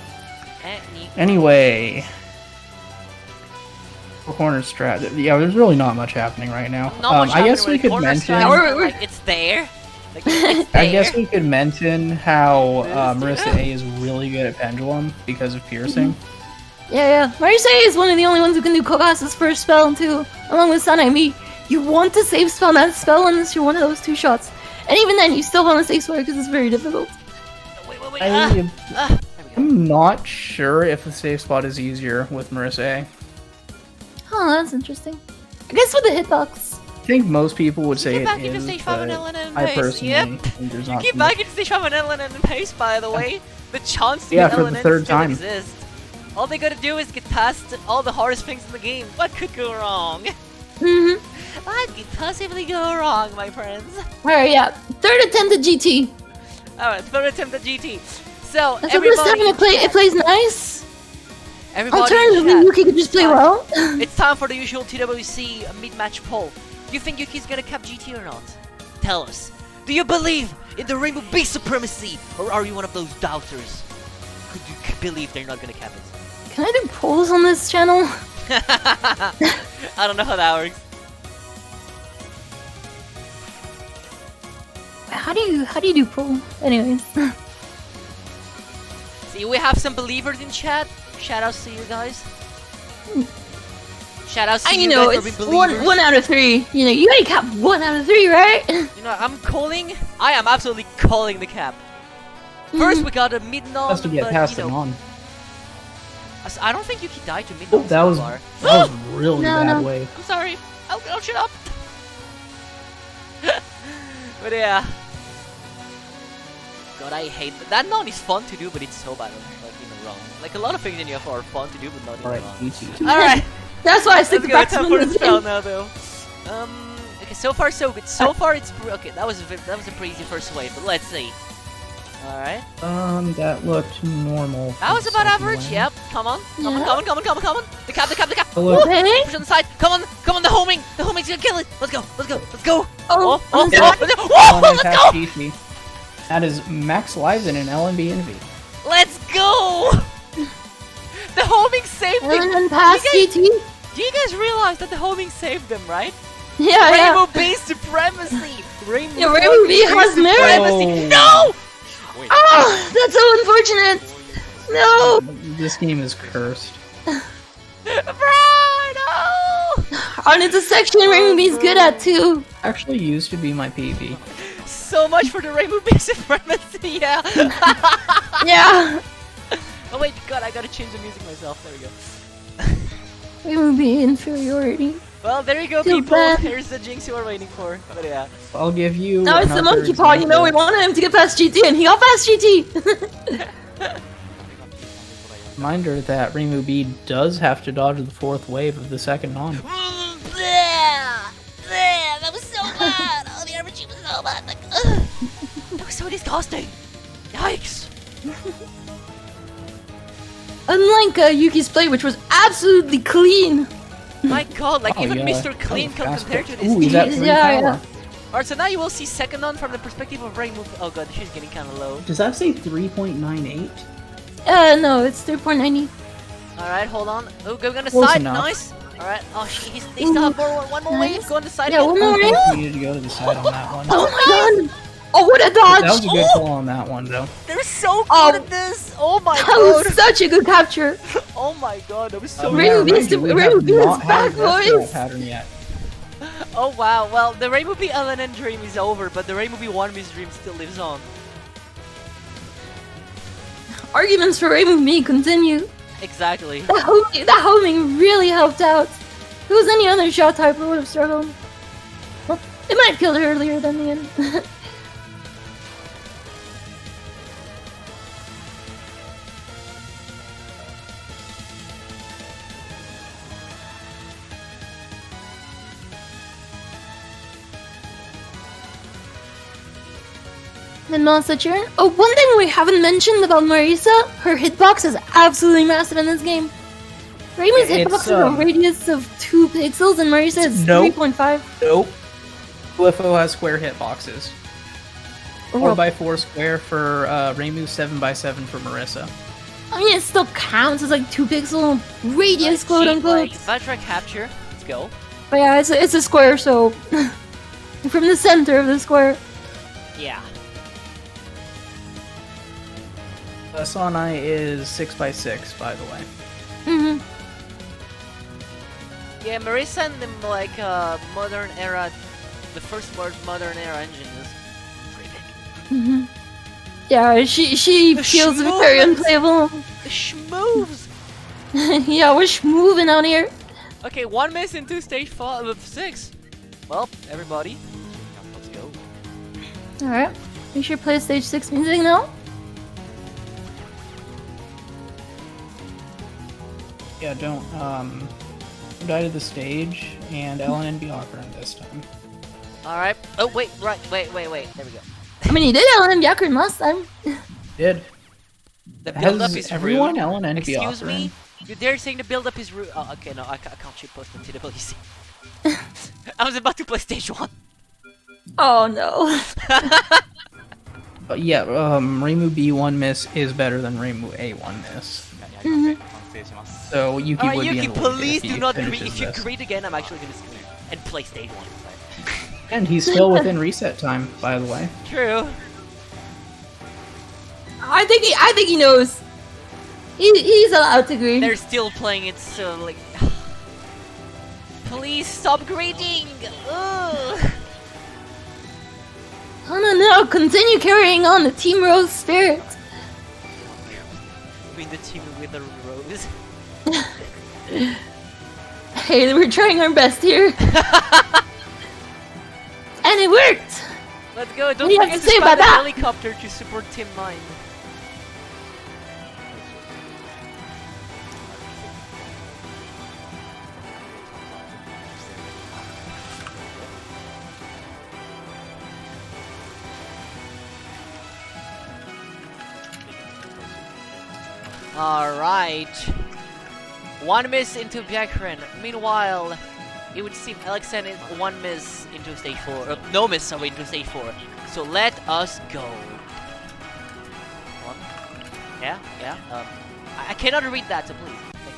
Anyway, four corner strat. Yeah, there's really not much happening right now. Not much I guess happening we with could corner mention. strats, We're- but, like, it's there. Like, it's there. I guess we could mention how Marisa A is really good at pendulum because of piercing. Yeah. Marisa is one of the only ones who can do Kogas's first spell too, along with Sanai. You want to save spell that spell unless you're one of those two shots, and even then, you still want to save spell because it's very difficult. Wait. I, There we go. I'm not sure if the safe spot is easier with Marisa A. Oh, that's interesting. I guess with the hitbox. I think most people would say Get it back into is, stage 5 and but LNN I pace. personally Yep. think there's You not keep too much. back into stage 5 and LNN pace, by the way. The chance to Yeah, get for the LNN third still time. exists. All they gotta do is get past all the hardest things in the game. What could go wrong? What could possibly go wrong, my friends? Alright, yeah. Third attempt at GT. Alright, third attempt at GT. So, That's the first time it plays nice. everybody in Alternatively, chat, Yuki could just play well. it's time for the usual TWC mid-match poll. Do you think Yuki's gonna cap GT or not? Tell us. Do you believe in the Rainbow Beast supremacy, or are you one of those doubters who do believe they're not gonna cap it? Can I do polls on this channel? I don't know how that works. How do you do poll? Anyways. See, we have some believers in chat. Shoutouts to you guys. Shoutouts to you guys for it's being believers. one out of 3. You know, you gotta cap 1 out of 3, right? You know, I am absolutely calling the cap. First, we got a mid-non, Has to get but, past you it know, on. I don't think Yuki died to Oh, mid-non that so was far. really No, bad no. way. I'm sorry. I'll shut up. But yeah. God, I hate that. Non is fun to do, but it's so bad when like in the wrong. Like a lot of things in UFO are fun to do, but not in the Alright, wrong. GT. Alright, That's why I stick let's to go. Time for the maximum. spell now, though. Okay, so far so good. So far it's okay. That was a pretty easy first wave, but let's see. All right. That looked normal. That was about average. Wave. Yep. Come on. Come on. Yeah. Come on. Come on. Come on. Come on. The cap. The cap. The cap. Hello. Okay. Push on the side. Come on. Come on. The homing. The homing's gonna kill it. Let's go. Let's go. Let's go. Oh, Oh. Yeah. Let's go. Whoa, Let's let's go. GT. That is Max lives in an LNB Envy. Let's go. The homing saved And them. then past GT. Do you guys realize that the homing saved them, right? Yeah, Rainbow yeah. base supremacy. Rainbow. Yeah, Rainbow B has merit. supremacy. No. Oh, that's so unfortunate. No. This game is cursed. Bro, no. And it's a section Rainbow B's good at too. Actually used to be my PB. So much for the Rainbow base supremacy. Yeah. Yeah. Oh wait, God, I gotta change the music myself. There we go. Rainbow B inferiority. Well, there you go, Too people. bad. Here's the jinx you were waiting for. But yeah. I'll give you. Now it's the another monkey paw. You know, we example. wanted him to get past GT, and he got past GT. Reminder that Rainbow B does have to dodge the fourth wave of the second on. That was so bad. Oh, the RPG was so bad. Like, that was so disgusting. Yikes. Unlike Yuki's play, which was absolutely clean. My God, like Oh, even yeah. Mr. That Clean was can fast compare to pick. this. Ooh, he's at Jeez. 3 Yeah, power. Alright, so now you will see second on from the perspective of Rainbow. Oh God, she's getting kind of low. Does that say 3.98? No, it's 3.90. Alright, hold on. Oh, go on the Close side. enough. Nice. Alright. Oh, they still have one more wave. Nice. Go on the side. Yeah, again. one more wave. You needed to go to the side on that one. Oh my God! Oh, what a dodge! That was a good Oh! pull on that one, though. They're so good Oh. at this. Oh my That was God. such a good capture. Oh my God, that was so Rainbow good. Beast- we Rainbow have Beast not had back, a death boys. pattern yet. Oh wow. Well, the Rainbow B LNN dream is over, but the Rainbow B One Miss dream still lives on. Arguments for Rainbow Me continue. Exactly. That homing really helped out. If it was any other shot type, we would have struggled. Well, it might have killed her earlier than the end. The monster turn. Oh, one thing we haven't mentioned about Marisa, her hitbox is absolutely massive in this game. Raymond's It's, hitbox is a radius of 2 pixels, and Marisa is Nope. 3.5. Nope. UFO has square hitboxes. Oh, 4x4 square for Raimu, 7x7 for Marissa. I mean, it still counts as like 2 pixel radius, quote unquote. Vatra capture. Let's go. But yeah, it's a square, so from the center of the square. Yeah. Sonai is 6x6, by the way. Mm-hmm. Yeah, Marissa and the like modern era, the first modern era engine is pretty big. Mm-hmm. Yeah, she The feels schmoes. very unplayable. The schmoves. Yeah, we're moving out here. Okay, 1 miss into stage 6. Well, everybody, let's go. Alright, we should play stage 6 music now. Yeah, don't die to the stage, and LNN be awkward this time. All right. Oh wait, right. Wait. There we go. I mean, he did LM Yakurin last time. Did. The build up Has is everyone rude. LNN be Excuse me. offering? You dare saying the build up is rude? Oh, okay. No, I can't shit post on TWC. I was about to play stage 1. Oh no. But yeah, Raimu B1 miss is better than Raimu A1 miss. Mhm. So Yuki Alright, would be Yuki, in the lead please if he do not finishes greet. If you this. greet again, I'm actually gonna scream and play stage 1. And he's still within reset time, by the way. True. I think he knows. He's allowed to grieve. They're still playing it, so like. Please stop greeting. Ugh. No, continue carrying on the Team Rose spirit. With the team with the rose. Hey, we're trying our best here. And it worked! Let's go. Don't What do you have forget to to say spam about the that? helicopter to support Team 9. Alright. One miss into Byakuren. Meanwhile, it would seem Alexen is one miss into stage 4. No miss, sorry, into stage 4. So let us go. One. Yeah. I cannot read that, so please. Thank you.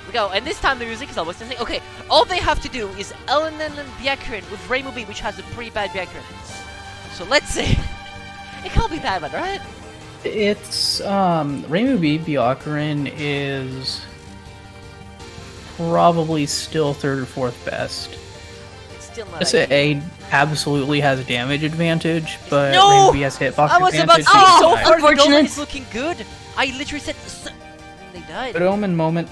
We go, and this time the music is almost insane. Okay, all they have to do is Ellen and Byakuren with Reimu B, which has a pretty bad Byakuren. So let's see. It can't be that bad, right? It's Reimu B Byakuren is probably still 3rd or 4th best. It's still not SA absolutely has a damage advantage, but No! Reimu B has hitbox I was about to advantage. say, Oh, so far the unfortunate. Golden is looking good. I literally said they died. Good Omen moment.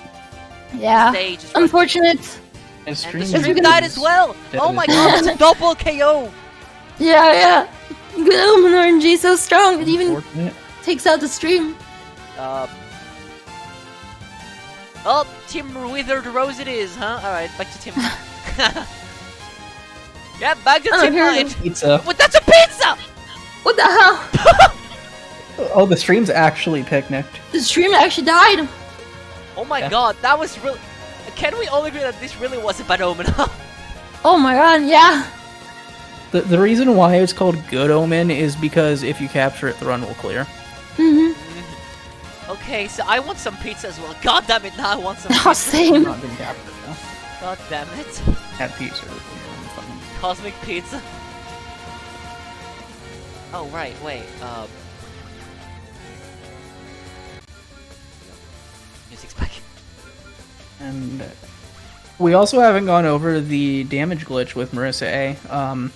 Yeah. They just Unfortunate. And and stream the stream is died as well. Oh my god, it's a double KO. Yeah. Good Omen RNG so strong it even unfortunate. takes out the stream. Oh, Team Withered Rose it is, huh? Alright, back to Team. Yeah, back to Oh, Team here we Light. Pizza. What? That's a pizza! What the hell? Oh, the stream's actually picnicked. The stream actually died. Oh my Yeah. god, that was really. Can we all agree that this really was a bad omen? Oh my god, yeah. The reason why it's called Good Omen is because if you capture it, the run will clear. Mm-hmm. Okay, so I want some pizza as well. God damn it, now I want some Oh, pizza. same. Not been captured though. God damn it. Had pizza. Cosmic pizza. Oh, right, wait, music's back. And we also haven't gone over the damage glitch with Marissa A.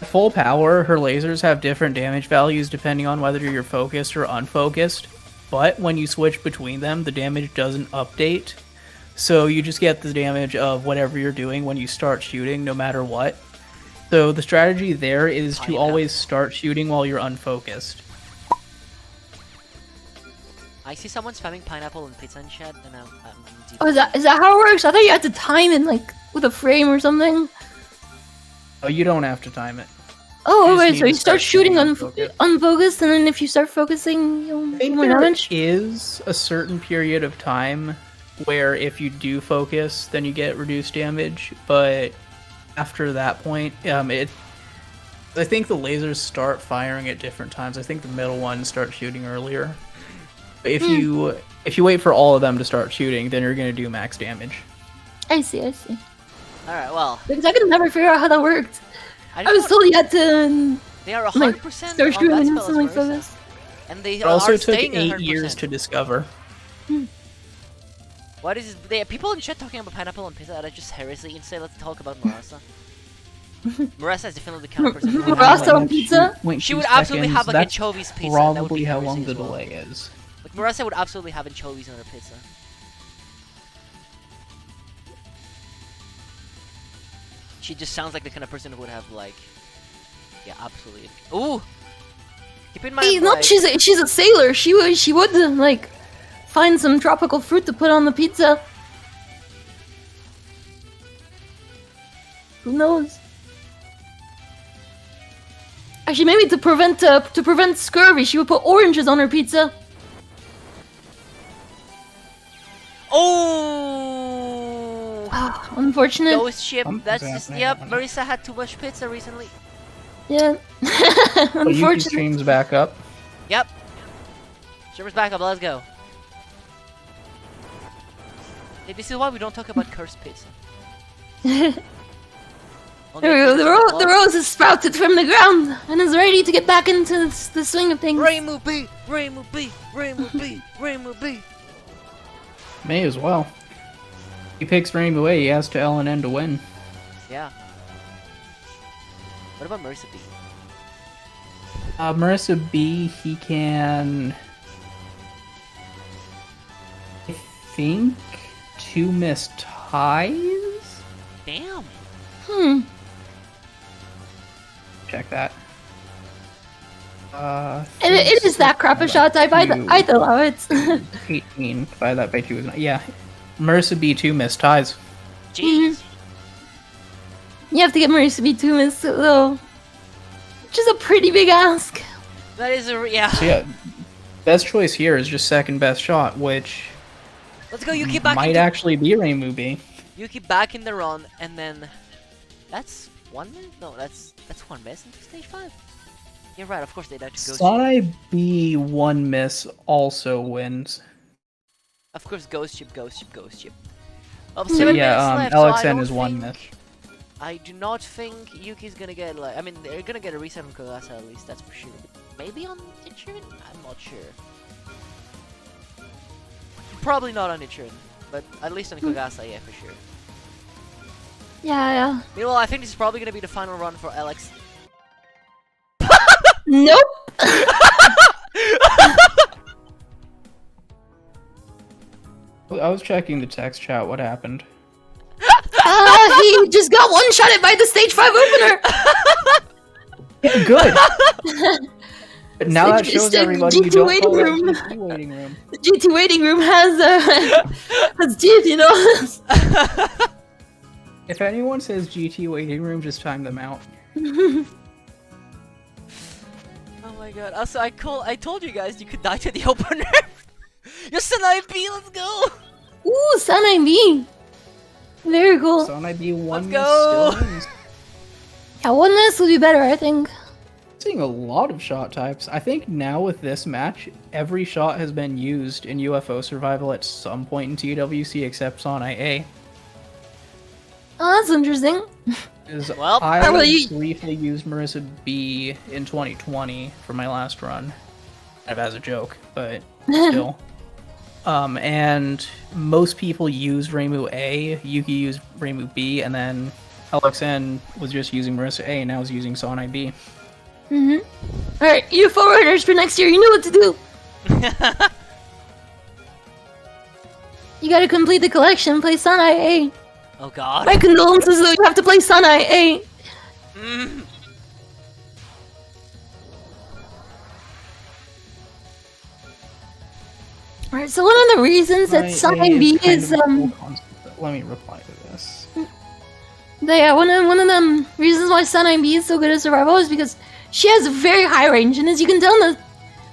Full power, her lasers have different damage values depending on whether you're focused or unfocused. But when you switch between them, the damage doesn't update. So you just get the damage of whatever you're doing when you start shooting, no matter what. So the strategy there is to always start shooting while you're unfocused. I see someone spamming pineapple and pizza in chat, and I'm deep. Oh, is that how it works? I thought you had to time it like with a frame or something. Oh, you don't have to time it. Oh, You just okay, need so to you start start shooting shooting unfocused. unfocused, and then if you start focusing, you'll I think more there damage. is a certain period of time where if you do focus, then you get reduced damage, but after that point, I think the lasers start firing at different times. I think the middle ones start shooting earlier. If you wait for all of them to start shooting, then you're gonna do max damage. I see. Alright, well. Because I could never figure out how that worked. I was don't- told you had to They are like 100% start on shooting that and spell as instantly Marissa. focus. And they It also are took staying 8 100%. years to discover. What is this? People in chat talking about pineapple and pizza, that is just heresy. Instead, let's talk about Marissa. Marissa is definitely the kind of person who would have, Marissa like, on pizza? Wait, she 2 would absolutely seconds, have like that's anchovies pizza. That would be probably how long heresy the as well. delay is. Like Marissa would absolutely have anchovies on her pizza. She just sounds like the kind of person who would have like, yeah, absolutely. Ooh. Keep in mind, Hey, no, like, she's a sailor. She would like find some tropical fruit to put on the pizza. Who knows? Actually, maybe to prevent scurvy, she would put oranges on her pizza. Oh. Unfortunate. Ghost ship. Something's That's just happening, yep. I don't know. Marissa had too much pizza recently. Yeah. But Yuki Unfortunate. streams back up. Yep. Shimmer's back up. Let's go. Hey, this is why we don't talk about cursed pizza. There we go. The rose is sprouted from the ground and is ready to get back into the swing of things. Reimu B, Reimu B, Reimu B, Reimu B. May as well. He picks Rainbow A, he has to LNN to win. Yeah. What about Marissa B? Marissa B, he can... I think 2 missed ties? Damn. Check that. It is that crap a shot type. I'd allow it. 18. By that by 2 is not. Yeah. Marissa B, 2 missed ties. Jeez. You have to get Marissa to be 2 minutes though, which is a pretty big ask. That is yeah. So yeah, best choice here is just second best shot, which Let's go, Yuki back might actually be Reimu B. Yuki back in the run, and then that's 1 minute. No, that's 1 miss into stage 5. You're right. Of course they'd actually go. Sonai B 1 miss also wins. Of course, ghost ship. So 7 yeah, minutes left, so I LXN don't is 1 think- miss. I do not think Yuki's gonna get like. I mean, they're gonna get a reset on Kogasa at least. That's for sure. Maybe on Ichirin? I'm not sure. Probably not on Ichirin, but at least on Kogasa, yeah, for sure. Yeah. Meanwhile, I think this is probably gonna be the final run for Alex. Nope. I was checking the text chat. What happened? He just got one-shotted by the stage 5 opener. Yeah, good. But now that It's shows a everybody you GT don't waiting call it room. GT waiting room. The GT waiting room has teeth, you know. If anyone says GT waiting room, just time them out. Oh my god. Also, I told you guys you could die to the opener. You're Sanai B, let's go! Ooh, Sanai B. Very cool. Sonai B 1 Let's miss go. still wins. Yeah, one miss would be better, I think. Seeing a lot of shot types. I think now with this match, every shot has been used in UFO survival at some point in TWC except Sonai A. Oh, that's interesting. Well, I well, you- briefly used Marissa B in 2020 for my last run. Kind of as a joke, but still. And most people use Reimu A, Yuki used Reimu B, and then LXN was just using Marissa A, and now is using Sonai B. Alright, UFO runners for next year, you know what to do. You gotta complete the collection, play Sanai A. oh god. My condolences though, you have to play Sanai A. Mm. Alright, so one of the reasons that Sanai B is Let me reply to this. yeah, one of them reasons why Sanai B is so good at survival is because she has a very high range, and as you can tell,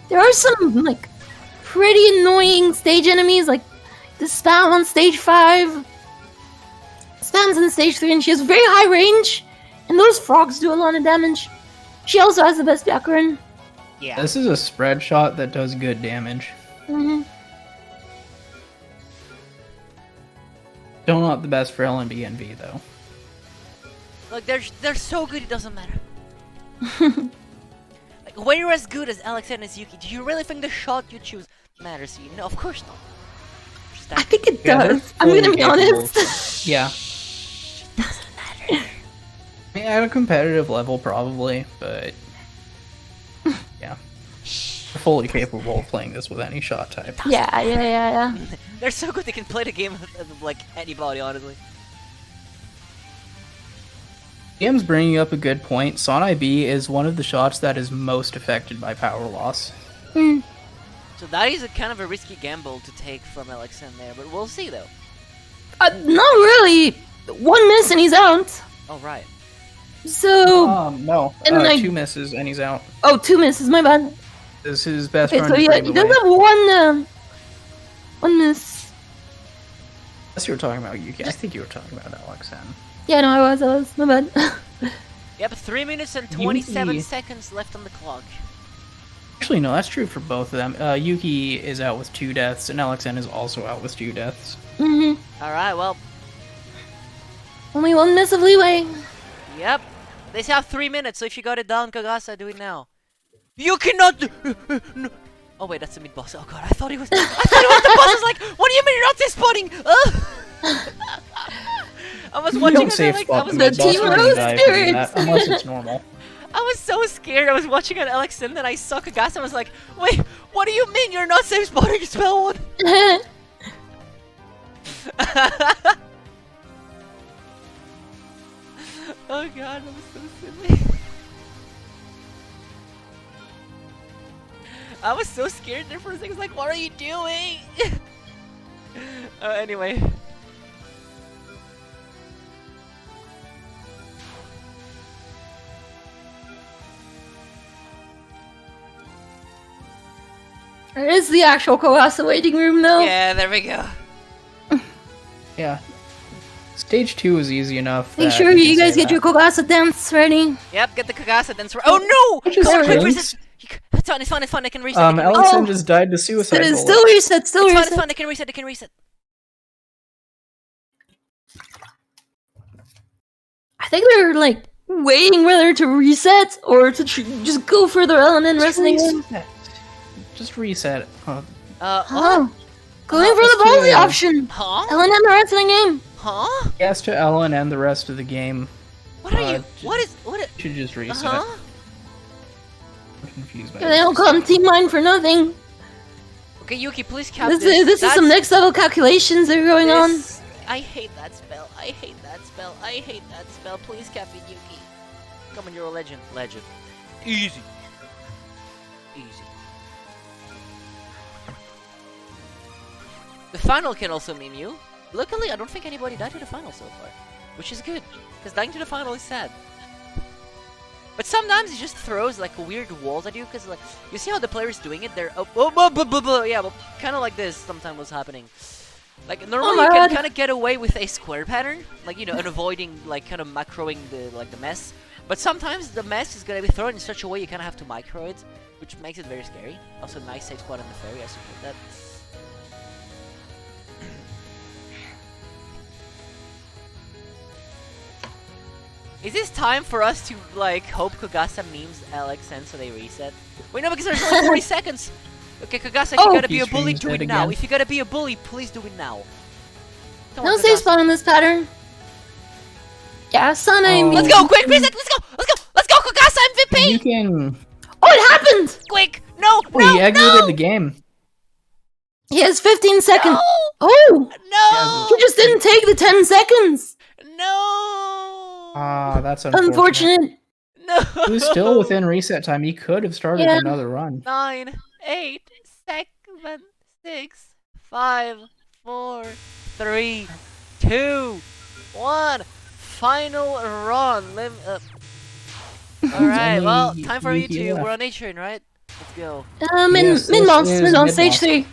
there are some like pretty annoying stage enemies, like the spam on stage 5, spams in stage 3, and she has very high range, and those frogs do a lot of damage. She also has the best background. Yeah. This is a spread shot that does good damage. Still not the best for LNB and V though. Look, they're so good it doesn't matter. Like, when you're as good as Alex and as Yuki, do you really think the shot you choose matters to you? No, of course not. Just I that think it Yeah, they're does. I'm gonna fully be capable. honest. Yeah. I mean, at a competitive level, probably, but yeah, they're fully capable of playing this with any shot type. Yeah. they're so good they can play the game with, like anybody, honestly. DM's bringing up a good point. Sonai B is one of the shots that is most affected by power loss. So that is a kind of a risky gamble to take from LXN there, but we'll see though. Not really. One miss and he's out. Oh right. So, No, And then 2 misses and he's out. oh, 2 misses. My bad. This is his best Okay, run. so to yeah, break he away. does have one miss. Unless you were talking about Yuki. I think you were talking about LXN. Yeah, no, I was. My bad. Yep, 3 minutes and 27 Yuki. seconds left on the clock. Actually, no, that's true for both of them. Yuki is out with 2 deaths, and LXN is also out with 2 deaths. Alright, well, Only one miss of leeway. yep. They have 3 minutes, so if you got it down, Kagasa, do it now. You cannot no. Oh wait, that's the mid boss. Oh god, I thought he was the boss. I was like, what do you mean you're not safe spawning? I was You watching don't it, safe like, I spot was the the mid-boss Team when you Rose die if you do spirits. that, unless it's normal. I was so scared. I was watching on Alex and then I saw Kagasa. I was like, wait, what do you mean you're not safe spawning spell one? Oh god, that was so silly. I was so scared there for a second. I was like, what are you doing? Anyway. There is the actual Kawasa waiting room, though. Yeah, there we go. Yeah. Stage 2 is easy enough. Make that sure you can guys say get your that. Kawasa dance ready. Yep, get the Kagasa then. Oh no! Which is Come on, quick, strange. reset. It's fine, it's fine, it's fine. I can reset. I can reset. Ellison just died to suicide bullet. Still reset, still It's fine, reset. it's fine. I can reset. I can reset. I think they're like waiting whether to reset or to just go for their LNN wrestling game. Just reset. Huh. Huh? Going for the ballsy option. Huh? LNN wrestling game. Huh? Yes to Ellen and the rest of the game. What are you? What is? What? Should just reset. Huh? I'm confused by They don't call them Team Mine for nothing. Okay, Yuki, please count This is some next level calculations that are going on. I hate that spell. I hate that spell. I hate that spell. Please cap it, Yuki. Come on, you're a legend. Legend. Easy. Easy. The final can also meme you. Luckily, I don't think anybody died to the final so far, which is good, because dying to the final is sad. But sometimes it just throws like weird walls at you, because like you see how the player is doing it. They're yeah, well, kind of like this. Sometimes was happening. Like normally you can kind of get away with a square pattern, like and avoiding like kind of macroing the mess. But sometimes the mess is gonna be thrown in such a way you kind of have to micro it, which makes it very scary. Also, nice safe squad on the ferry. I support that. Is this time for us to, like, hope Kagasa memes LXN so they reset? Wait, no, because there's only 40 seconds! Okay, Kagasa, if you gotta be a bully, do it now. If you gotta be a bully, please do it now. No safe spawn in this pattern. Yeah, Sana. Let's go, quick, reset, let's go, let's go, let's go, Kagasa MVP! You can... Oh, it happened! Quick, no, Oh, he exited the game. He has 15 seconds. No! Oh! No! He just didn't take the 10 seconds! No! Ah, that's Unfortunate. No! He was still within reset time. He could have started another run. 9, 8, 7, 6, 5, 4, 3, 2, 1. Final run. Alright, well, time for you two. We're on A-Train, right? Let's go. Mid on stage 3.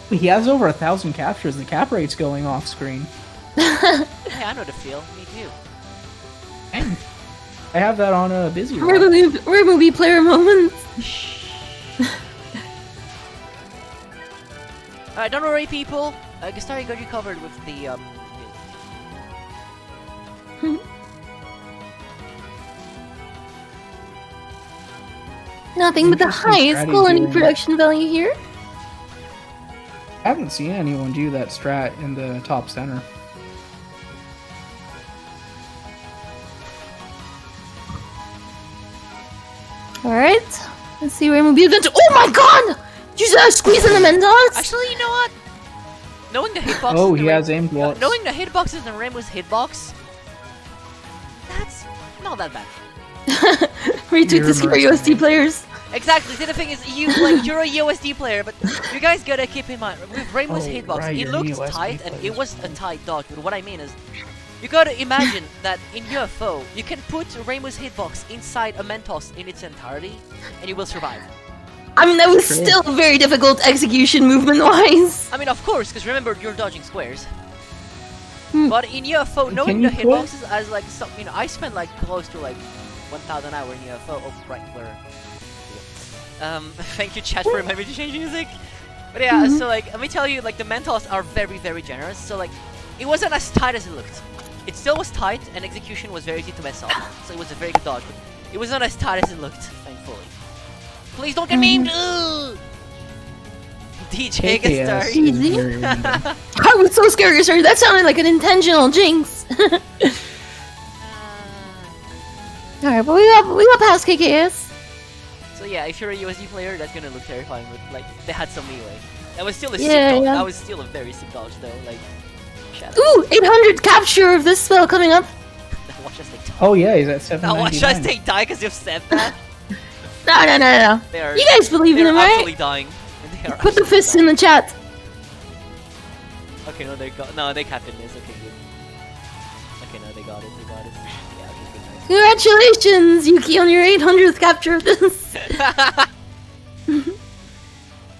He has over 1,000 captures. The cap rate's going off screen. Hey, I know the feel. Me too. I have that on a busy Rare movie player moment. Alright, don't worry, people. Gastari got you covered with the Nothing but the Interesting highest strategy quality doing production value here. I haven't seen anyone do that strat in the top center. Alright. Let's see where movie adventure. Oh my god! Did you squeeze in the Mentos? Actually, you know what? Knowing the hitboxes. Oh, he has aimed walls. Knowing the hitboxes and Rainbow's hitbox, that's not that bad. Retweet the Super USD players. Exactly. See, the thing is, you're a USD player, but you guys gotta keep in mind with Rainbow's hitbox, right, it you're looked USD tight and players. it was a tight dodge. But what I mean is, you gotta imagine that in UFO, you can put Rainbow's hitbox inside a Mentos in its entirety, and you will survive. I mean, that was still very difficult execution movement-wise. I mean, of course, because remember, you're dodging squares. Hmm. But in UFO, knowing you the hitboxes as like some, I spent like close to like 1,000 hours in UFO. Oh, right, where? Thank you, chat, for remembering to change music. But yeah, so like, let me tell you, like the Mentos are very, very generous. So like, it wasn't as tight as it looked. It still was tight, and execution was very easy to mess up. So it was a very good dodge. But it was not as tight as it looked, thankfully. Please don't get memed! Ugh! DJ Gastari. Easy. I was so scared, sir. That sounded like an intentional jinx. Alright, but we got past KKS. So yeah, if you're a USD player, that's gonna look terrifying. But like, they had some leeway. That was still a sick Yeah, dodge. yeah. That was still a very sick dodge, though. Like, shout out. Ooh, 800 capture of this spell coming up. Now watch us they die. Oh yeah, he's at Now watch us 799. they die because you've said that. No. They are. You guys believe in They're him, right? actually dying. They are Put the actually fists in the chat. dying. Okay, no, they captain this. Okay, good. Okay, no, they got it. They got it. Yeah, okay, good, nice. Congratulations, Yuki, on your 800th capture of this.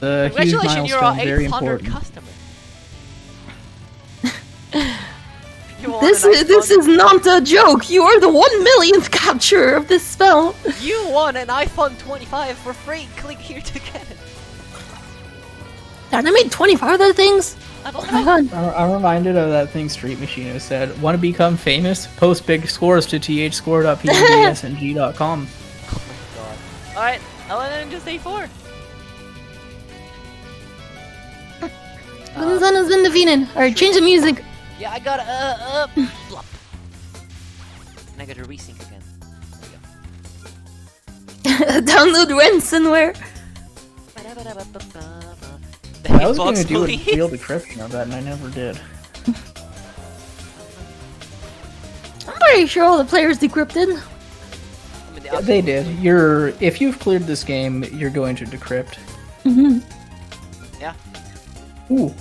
The huge Congratulations, you're our milestone, very 800 important. customer. You won This an is iPhone- not a joke. You are the 1 millionth capture of this spell. You won an iPhone 25 for free. Click here to get it. Darn, I made 25 of those things. I don't Oh my know. god. I'm reminded of that thing Street Machino said. Want to become famous? Post big scores to thscore.pndsng.com. Oh my god. Alright, LNN just A4. Sun has been defeated. Alright, change the music. Yeah, I got plop. And I got to resync again. There we go. Download ransomware. I was going to do a real decryption of that, and I never did. I'm pretty sure all the players decrypted. Yeah, they did. If you've cleared this game, you're going to decrypt. Yeah. Ooh.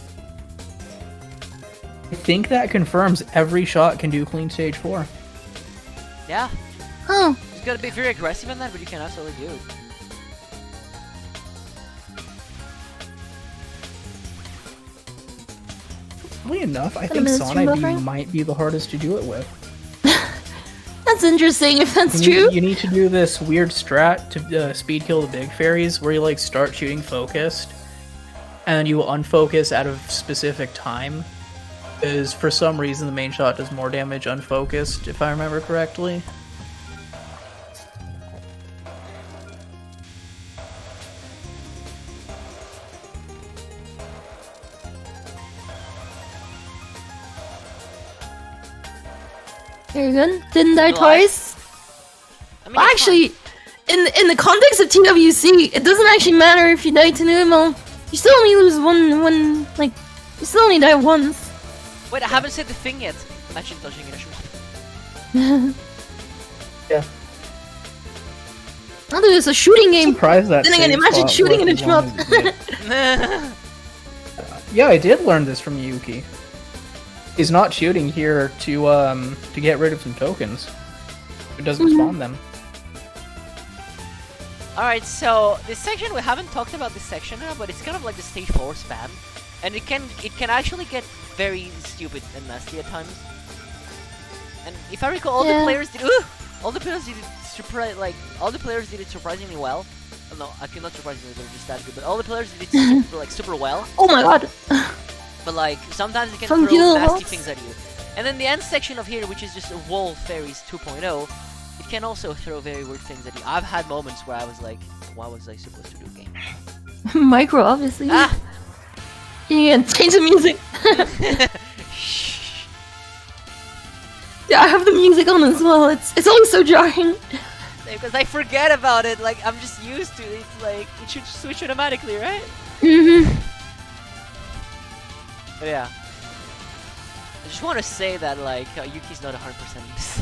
I think that confirms every shot can do clean stage 4. Yeah. Oh, You gotta be very aggressive in that, but you can absolutely do it. Funnily enough, I Got a think minute stream Sonai B buffering? might be the hardest to do it with. that's interesting if that's You true. need, you need to do this weird strat to speed kill the big fairies, where you like start shooting focused, and then you unfocus out of specific time. Because for some reason the main shot does more damage unfocused, if I remember correctly. Very good. Didn't die Life. twice. I mean, Well, it's actually, in the context of TWC, it doesn't actually matter if you die to Numo. You still only lose one, like, you still only die once. fine. Wait, I haven't said the thing yet. Imagine dodging in a shot. Yeah. I'll do this a shooting game. Surprised that Then again, save imagine spot shooting in a worked as long as it did. Yeah, I did learn this from Yuki. He's not shooting here to get rid of some tokens. It doesn't spawn them. Alright, so this section, we haven't talked about this section now, but it's kind of like the stage 4 spam. And it can actually get very stupid and nasty at times. And if I recall, all the Yeah. players did all the players did it all the players did it surprisingly well. Oh, no, I cannot surprisingly, they're just that good, but all the players did it super well. Oh my god. But like sometimes it can From throw Guild nasty Wars? things at you. And then the end section of here, which is just a wall fairies 2.0, it can also throw very weird things at you. I've had moments where I was like, what was I supposed to do, game? Micro, obviously. Ah! Yeah, change the music. Shh. Yeah, I have the music on as well. It's always so jarring. Because I forget about it, like I'm just used to it. It's like it should switch automatically, right? But yeah. I just want to say that like Yuki's not 100% in this.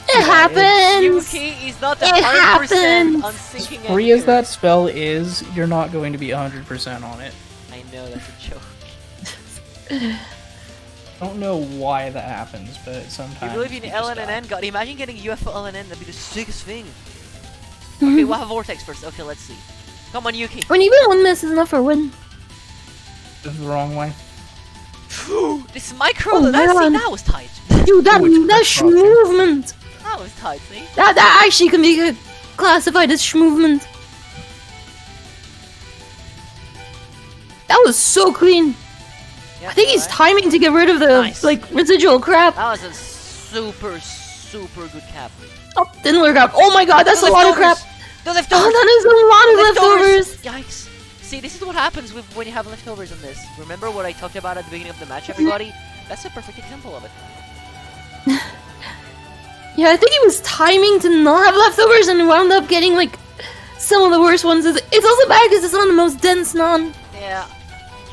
It happens. Yuki is not It 100% happens. on syncing Free as anything. that spell is, you're not going to be 100% on it. I know, that's a joke. I don't know why that happens, but sometimes. You believe in you just die. LNN? God, imagine getting UFO LNN, that'd be the sickest thing. Okay, we'll have Vortex first. Okay, let's see. Come on, Yuki. When even one miss is enough for a win. This is the wrong way. This micro, Oh, that man. was tight. Dude, that Ooh, it's sh crossing. movement. That was tight, see? That actually can be classified as movement. That was so clean. Yeah, I think he's alright. timing to get rid of the Nice. like residual crap. That was a super good cap. Oh, didn't work out. Oh my god, that's The a lot of crap. leftovers! The Oh, leftovers! that is a lot of leftovers. Yikes. See, this is what happens when you have leftovers on this. Remember what I talked about at the beginning of the match, everybody? That's a perfect example of it. Yeah, I think he was timing to not have leftovers and wound up getting like some of the worst ones. It's also bad because it's not the most dense non. Yeah.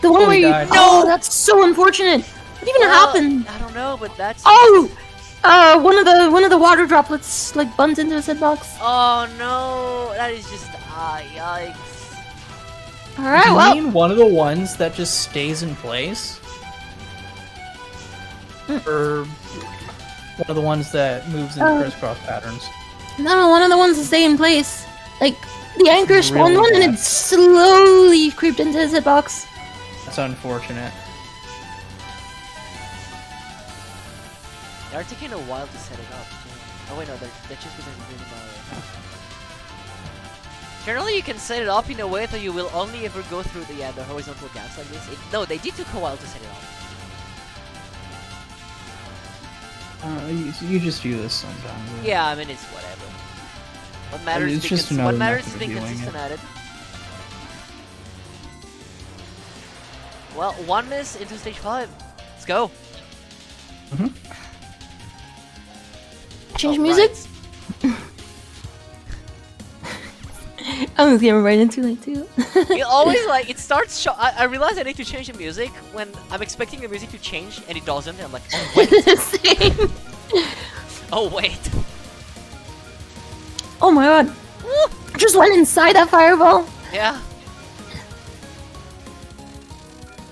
The one Oh, where he you. died. No, that's so unfortunate. What even happened? I don't know, but that's... Oh, one of the water droplets like bumped into his hitbox. Oh no, that is just... yikes. All right, You well, mean one of the ones that just stays in place? Or one of the ones that moves into crisscross patterns? no, one of the ones that stay in place. Like the anchor spawned really one and bad. it slowly creeped into his hitbox. That's unfortunate. They're taking a while to set it up. Oh wait, no, they're just because it's really bad. Generally, you can set it up in a way that you will only ever go through the horizontal gaps like this. No, they did took a while to set it up. You just do this sometimes. Yeah, I mean it's whatever. What matters it's is just what another matters is method of being doing consistent it. at it. Well, one miss into stage 5. Let's go. Change Oh, music? right. I was getting right into it too. It always like it starts. I realize I need to change the music when I'm expecting the music to change and it doesn't. And I'm like, oh wait, Same. oh wait. Oh my god. Just went inside that fireball. Yeah.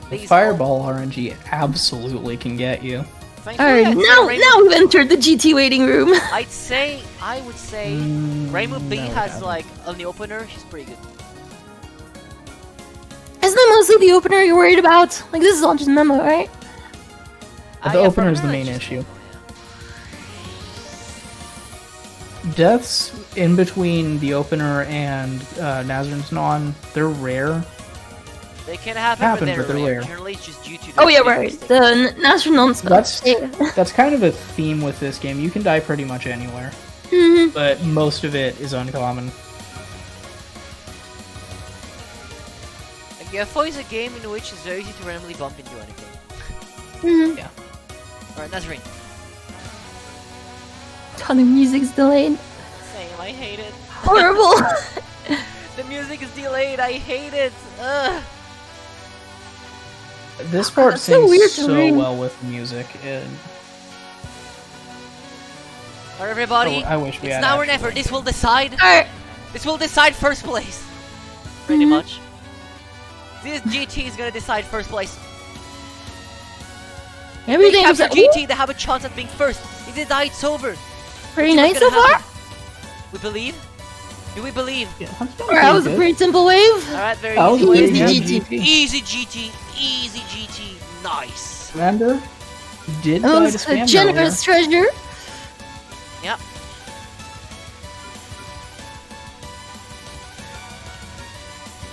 The These fireball RNG absolutely can get you. Thankfully, Alright, I'd say now Rainbow- we've entered the GT waiting room. I would say Rainbow B no, we has haven't. like on the opener, she's pretty good. Isn't it mostly the opener you're worried about? Like, this is all just memo, right? But the Yeah, opener for is the her, main it's just- issue. Deaths in between the opener and Nazaryn's Non, they're rare. They can happen, Happen, but but they're they're rare. rare. Generally, it's just due to. Oh yeah, the right. stick. The national non-stuff. That's kind of a theme with this game. You can die pretty much anywhere, Mhm. but most of it is uncommon. Like, UFO is a game in which it's very easy to randomly bump into anything. Mhm. Yeah. Alright, Nazarene. Ton of music's delayed. Same, I hate it. Horrible. The music is delayed, I hate it. Ugh. This part That's so sings weird to so read. well with the music. Alright, everybody. I wish we it's had now or actual never. This will decide. Alright. This will decide first place. Pretty Mhm. much. This GT is gonna decide first place. They Everything's capture like, GT, they have a chance at being first. If they die, it's over. pretty What's nice so gonna far. happen? We believe? Do we believe? Alright, that was a pretty simple wave. Alright, very That was easy. a Easy pretty GT. good GT. Easy GT, easy GT, nice. Remember? You did That die to was a spam generous treasure. Yep.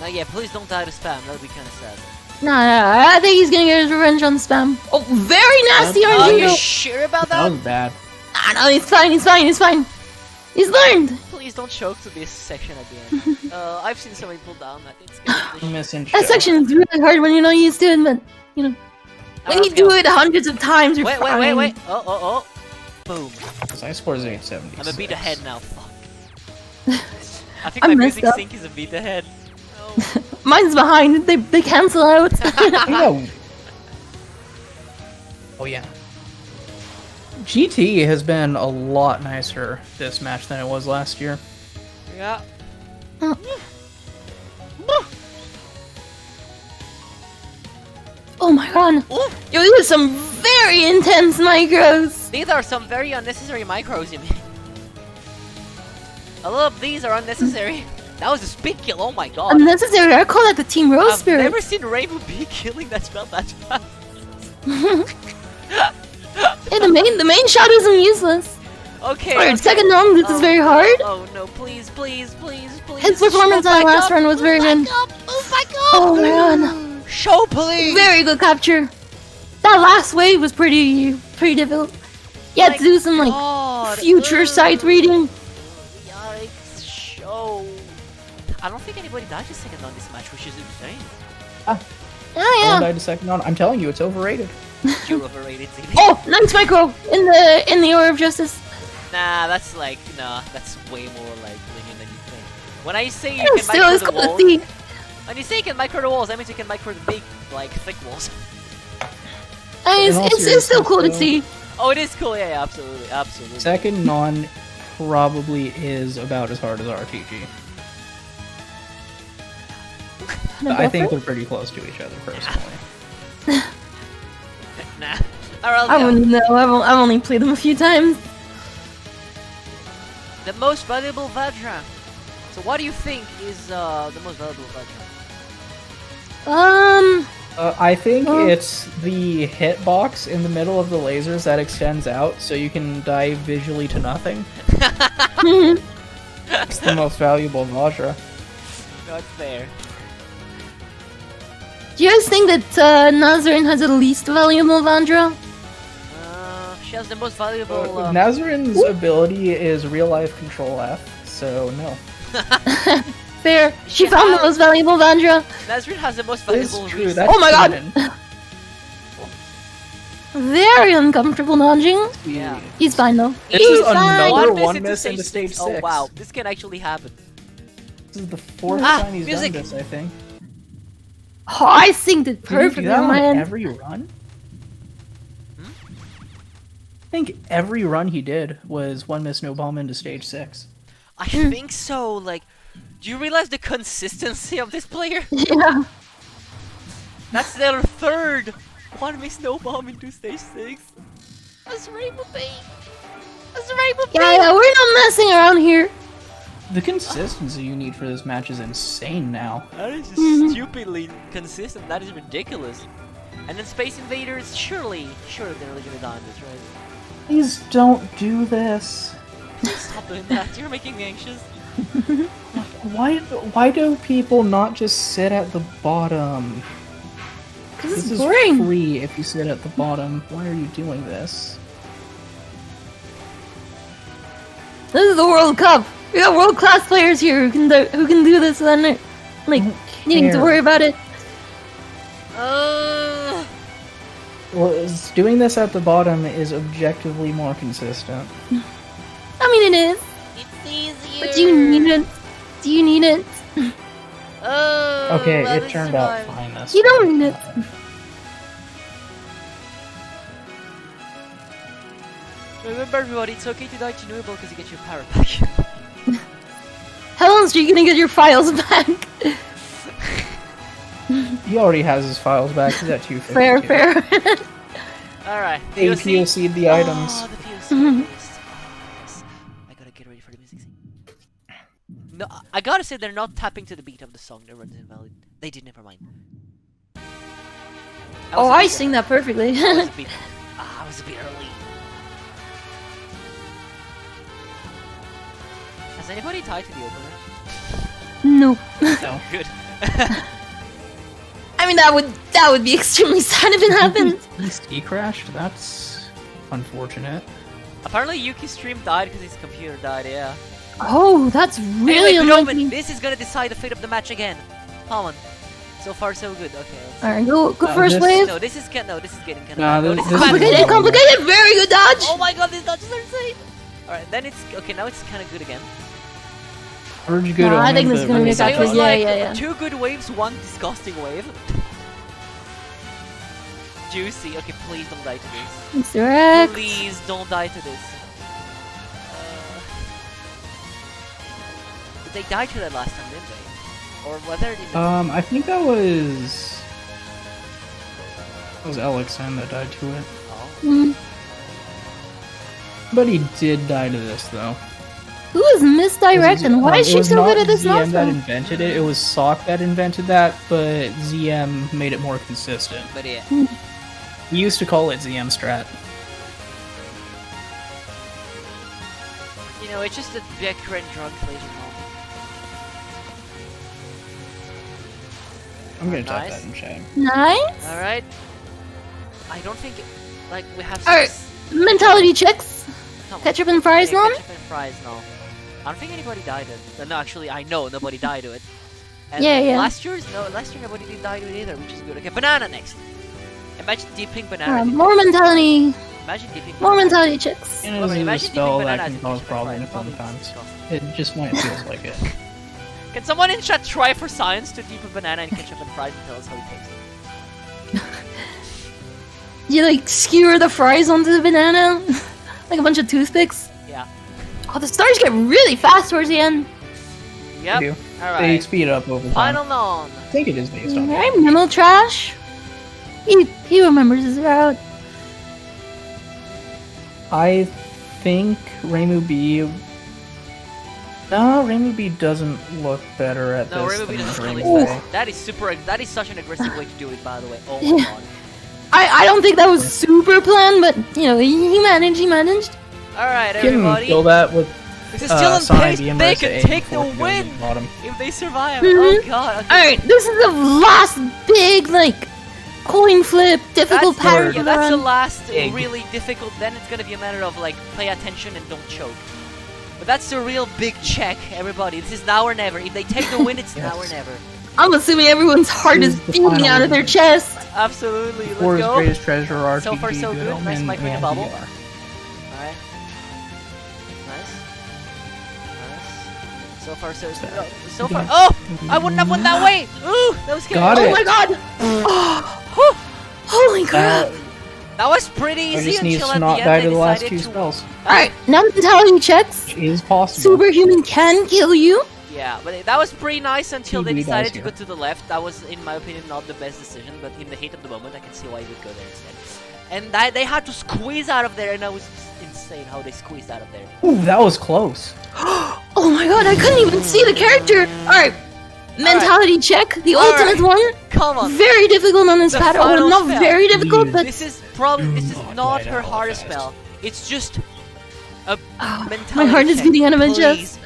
Now, yeah, please don't die to spam. That would be kind of sad. Nah, I think he's gonna get his revenge on spam. Oh, very nasty Are RNG. you though. sure about That that? was bad. Nah, no, he's fine, he's fine, he's fine. He's learned. Please don't choke to this section at the end. I've seen so many pull down that it's gonna be I'm missing That section is really hard when you're not used to it, but, you know, when you do it hundreds of times, you're Wait, fine. wait. Oh. Boom. I score is 870. I'm a beat ahead now. Fuck. I think I my messed music up. sync is a beat ahead. No. Mine's behind, they cancel out. No. Oh yeah. GT has been a lot nicer this match than it was last year. Yeah. Oh my god. Ooh, Yo, these are some very intense micros. these are some very unnecessary micros, you mean? A lot of these are unnecessary. That was a speed kill, oh my god. Unnecessary, I call that the Team Rose I've spirit. never seen Rainbow B killing that spell that fast. Hey, the main shot isn't useless. Okay. Alright, okay. second round, this is very hard. Oh no, please. His performance on the last round was very good. Move back up! Oh my god. Show, please! Very good capture. That last wave was pretty difficult. You had to do some like God. future sight reading. Yikes, show. I don't think anybody died a second on this match, which is insane. Oh No one yeah. died a second on. I'm telling you, it's overrated. You're overrated, TV. Oh, nice micro in the Aura of Justice. Nah, that's like, nah, that's way more like linear than you think. When I say you Yeah, can still, micro it's the cool to walls, see. when you say you can micro the walls, that means you can micro the big, like, thick walls. I mean, In all it's still cool to seriousness, see. Oh, it is cool, yeah, absolutely. Second non probably is about as hard as RTV. I think they're pretty close to each other personally. Nah. Alright, I wouldn't know. I've only played them a few times. the most valuable Vajra. So what do you think is the most valuable Vajra? I think Oh. it's the hitbox in the middle of the lasers that extends out, so you can die visually to nothing. It's the most valuable Vajra. Not fair. Do you guys think that Nazarin has the least valuable Vandra? She has the most valuable. Nazarin's ability is real life control F, so no. Fair. She She found the has- most valuable Vandra. Nazrin has the most It's valuable. true. reason. That's Oh my god! canon. Very uncomfortable dodging. Yeah. He's fine though. This is He's fine. another miss one into miss into stage 6. Oh wow, this can actually happen. This is the fourth Ah, time he's music. done this, I think. Oh, I synced it Did he do perfectly that on my on end. every run? I think every run he did was one miss no bomb into stage 6. I think so. Like, do you realize the consistency of this player? Yeah. That's their third one miss no bomb into stage 6. That's Rainbow Pain. That's Rainbow Pain. Yeah, we're not messing around here. The consistency you need for this match is insane now. That is just stupidly consistent. That is ridiculous. And then Space Invaders, surely they're really gonna die on this, right? Please don't do this. Stop doing that. You're making me anxious. Why do people not just sit at the bottom? Cause This it's is boring. free if you sit at the bottom. Why are you doing this? This is the World Cup. We got world class players here who can do this without like needing to care. worry about it. Well, doing this at the bottom is objectively more consistent. I mean, it is. It's easier. But do you need it? Do you need it? Oh, Okay, that it is turned out survive. fine this You time. don't need it. Remember, everybody, it's okay to die to Newable because you get your power back. How else are you gonna get your files back? He already has his files back. He's at 250. Fair, fair. Alright, They POC'd the items. Oh, the POC. Yes. I gotta get ready for the music scene. No, I gotta say, they're not tapping to the beat of the song that runs invalid. They did, never mind. Oh, I sing that perfectly. I was a bit, I was a bit early. Has anybody tied to the opener? No. No. Good. I mean, that would be extremely sad if it happened. He crashed? That's unfortunate. Apparently Yuki's stream died because his computer died, yeah. Oh, that's really Anyway, Benomen, unlucky. this is gonna decide the fate of the match again. Come on. So far, so good. Okay. let's- Alright, go first this- wave. No, this is getting kind of. Nah, this- this is this bad. is- Complicated, complicated. Very good dodge. Oh my god, these dodges are insane. Alright, then it's okay. Now it's kind of good again. Urge good No, I omen, think this is but gonna be really a So it catch. was Yeah, like yeah. 2 good waves, 1 disgusting wave. Juicy. Okay, please don't die to this. Misdirect. Please don't die to this. Did they die to that last time, didn't they? Or whether it I think that was Elixon that died to it. Oh. Mm. But he did die to this though. Who is misdirect and why is It she was so not good at this ZM that nonsense? invented it. It was Sock that invented that, but ZM made it more consistent. But yeah. We used to call it ZM strat. You know, it's just a Becker and drug laser moment. I'm gonna type Nice. that in chat. Nice. Alright. I don't think, like, we have Alright. Mentality checks. Come on. Ketchup and fries, Yeah, Lon? ketchup and fries, no. I don't think anybody died to it. No, actually, I know nobody died to it. And Yeah. Last year nobody did die to it either, which is good. Okay, banana next. Imagine dipping banana. More mentality. Imagine dipping More banana. mentality checks. And Well, it is a imagine dipping spell that bananas can in cause ketchup and problems fries. Probably sometimes. disgusting. It just when it feels like it. Can someone in chat try for science to dip a banana in ketchup and fries and tell us how it tastes? You like skewer the fries onto the banana like a bunch of toothpicks. Yeah. Oh, the stars get really fast towards the end. Yep. They do. They Alright. speed up over time. Final non. I think it is based on Alright, Minimal Trash. He remembers his route. I think Reimu B No, Rainbow B doesn't look better at No, this Rainbow B than doesn't Rainbow really. A. That is super. That is such an aggressive way to do it, by the way. Oh my god. I don't think that was super planned, but you know, he managed. All right, You can everybody. kill that with This is still in Sonic pace. being They raised to can A take the before it goes win to the bottom. if they survive. Mhm. Oh god. Okay. Alright, this is the last big, like, coin flip, difficult That's, pattern yeah, to that's the run. last Big. really difficult. Then it's gonna be a matter of like pay attention and don't choke. But that's the real big check, everybody. This is now or never. If they take the win, it's now or Yes. never. I'm assuming everyone's heart This is is the beating final out of their win. chest. Absolutely. Let's Or his go. greatest treasure, RPG, So far, so good. Good Nice Omen, mic ring a and bubble. VR. Alright. Nice. Nice. So far, so good. Oh, so far. Oh! I wouldn't have went that way! Ooh! That was scary. Got Oh it. my god! Oh, holy crap! That was pretty I easy just need until to at not the die end to they the last decided two to... spells. Alright, now mentality checks. Which is possible. Superhuman can kill you. Yeah, but that was pretty nice until they TB decided dies to here. go to the left. That was, in my opinion, not the best decision, but in the heat of the moment, I can see why you would go there instead. And they had to squeeze out of there, and that was just insane how they squeezed out of there. Ooh, that was close. Oh my god, I couldn't even see the character. Alright, mentality check, the ultimate one. Come on! Very difficult on this The pattern. final Well, not spell. very difficult, but This is probably, this is Do not not die her that hardest fast. spell. It's just a oh, mentality my heart is check. beating out of my Please. chest.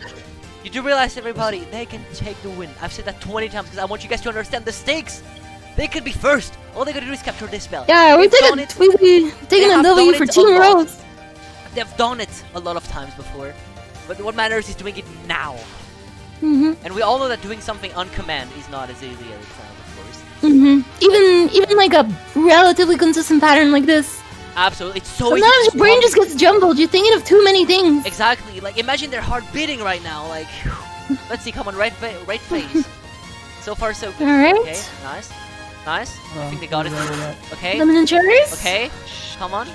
You do realize, everybody, they can take the win. I've said that 20 times because I want you guys to understand the stakes. They could be first. All they gotta do is capture this spell. Yeah, we're They've done it. taking a have W done for it a Team lot. Rose. They've done it a lot of times before. But what matters is doing it now. Mhm, And we all know that doing something on command is not as easy as it sounds, of course. mhm. Even like a relatively consistent pattern like this. Absolutely. It's so easy Sometimes to your brain just swap. gets jumbled. You're thinking of too many things. Exactly. Like, imagine their heart beating right now. Like, let's see. Come on, right phase. So far, so good. All right. Okay, nice. Nice. I think they got it. Okay. Lemon and cherries. Okay. Shh, come on.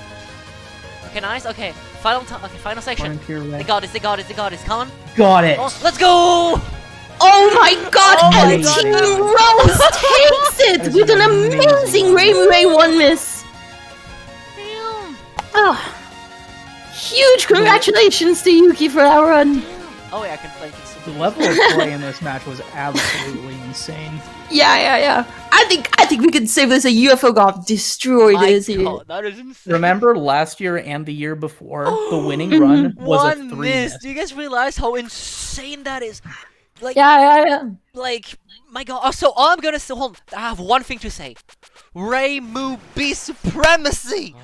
Okay, nice. Okay. Final time. Okay, final section. Orange here, They red. got this. They got it. They got it. Come on. Got it. Oh, let's go! Oh my god! Oh my and God. Team Rose takes it That's with an amazing. amazing Ray 1 miss. Damn. Oh, huge congratulations to Yuki for that run. Oh yeah, I can play. The level of play in this match was absolutely insane. Yeah. I think we could say this: a UFO got destroyed My this year. God, that is insane. Remember last year and the year before, the winning run was a One 3 miss. miss. Do you guys realize how insane that is? Like, Yeah. like, my God. Oh, so all I'm gonna say, hold on, I have one thing to say. Rainbow B supremacy.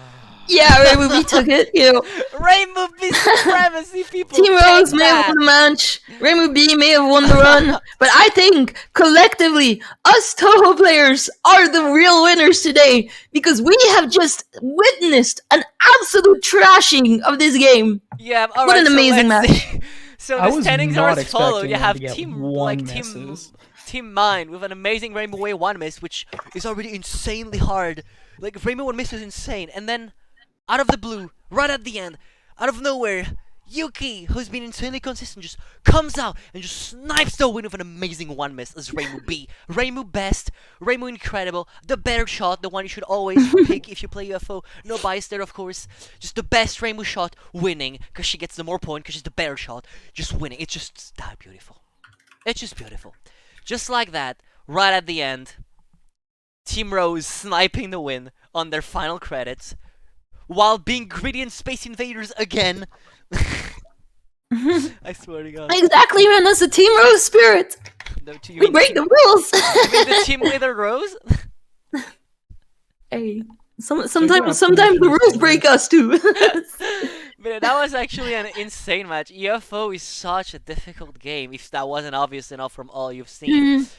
Yeah, Ray we took it. You know, Rainbow B supremacy, people. Team Rose take may have that. won the match. Rainbow B may have won the run, but I think collectively, us Touhou players are the real winners today because we have just witnessed an absolute trashing of this game. Yeah. All What right, an amazing let's match. see. So I the was standings not are as followed. expecting You them have to get team one team misses. Team Mine with an amazing Rainbow Way 1 miss, which is already insanely hard. Like, Rainbow 1 miss is insane. And then, out of the blue, right at the end, out of nowhere, Yuki, who's been insanely consistent, just comes out and just snipes the win with an amazing 1 miss as Rainbow B. Rainbow best, Rainbow incredible, the better shot, the one you should always pick if you play UFO. No bias there, of course. Just the best Rainbow shot winning, because she gets the more point, because she's the better shot. Just winning. It's just that beautiful. It's just beautiful. Just like that, right at the end, Team Rose sniping the win on their final credits, while being greedy and Space Invaders again. I swear to God. Exactly, man. That's the Team Rose spirit. No, you We mean break the rules. you mean the Team Wither Rose? Hey, sometimes the rules break us too. But that was actually an insane match. UFO is such a difficult game, if that wasn't obvious enough from all you've seen. Mhm.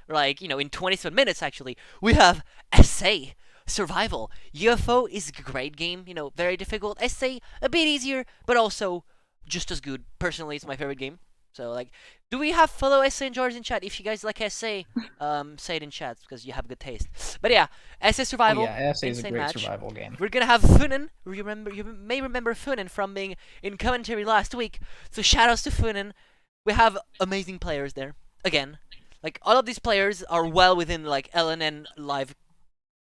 Like, you know, in 27 minutes, actually, we have SA, Survival. UFO is a great game, you know, very difficult. SA, a bit easier, but also just as good. Personally, it's my favorite game. So, like, do we have fellow SA enjoyers in chat? If you guys like SA, say it in chat, because you have good taste. But yeah, SA Survival, Yeah, SA is a insane great match. survival game. We're gonna have Funen. You may remember Funen from being in commentary last week. So shoutouts to Funen. We have amazing players there again. Like all of these players are well within like LNN live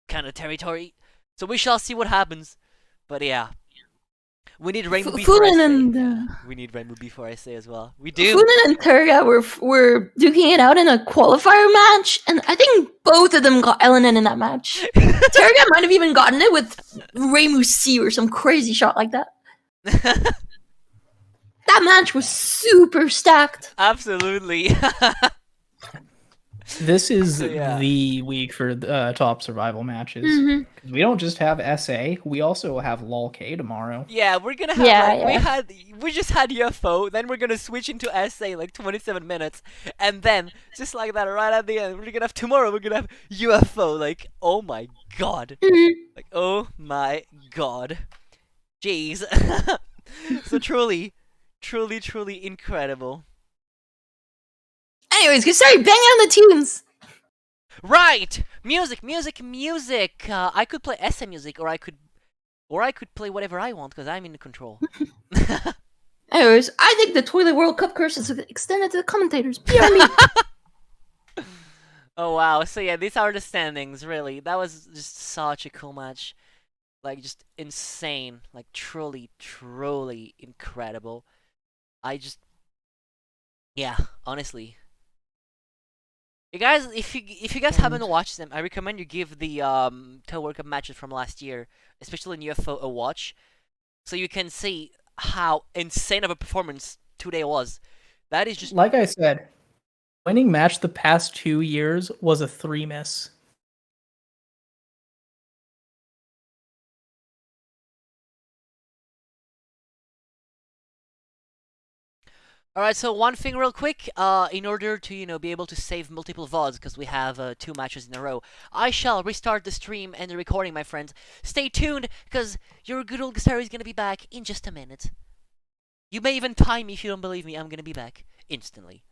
kind of territory, so we shall see what happens. But yeah, we need Rainbow before Funen SA. and Yeah, we need Rainbow before SA as well. We do. Funen and Terga were duking it out in a qualifier match, and I think both of them got LNN in that match. Terga might have even gotten it with Reimu C or some crazy shot like that. That match was super stacked. Absolutely. This is Yeah. the week for top survival matches. Mhm. 'Cause we don't just have SA, we also have LOL-K tomorrow. Yeah, we're gonna have Yeah, like, yeah. we just had UFO, then we're gonna switch into SA like 27 minutes, and then just like that right at the end, we're gonna have tomorrow. We're gonna have UFO. Like, oh my god, Mhm. like oh my god, jeez. So truly incredible. Anyways, Gastari, bang out the tunes. Right, music. I could play SM music, or I could play whatever I want because I'm in control. Anyways, I think the Toilet World Cup curse is extended to the commentators. PRM. Oh wow, so yeah, these are the standings, really. That was just such a cool match. Like, just insane. Like, truly incredible. Yeah, honestly. You guys, if you guys haven't watched them, I recommend you give the Touhou World Cup matches from last year, especially in UFO, a watch, so you can see how insane of a performance today was. That is just Like I said, winning match the past 2 years was a 3-miss. Alright, so one thing real quick, in order to, be able to save multiple VODs, because we have 2 matches in a row, I shall restart the stream and the recording, my friends. Stay tuned, because your good old Gastari is gonna be back in just a minute. You may even time me if you don't believe me, I'm gonna be back instantly.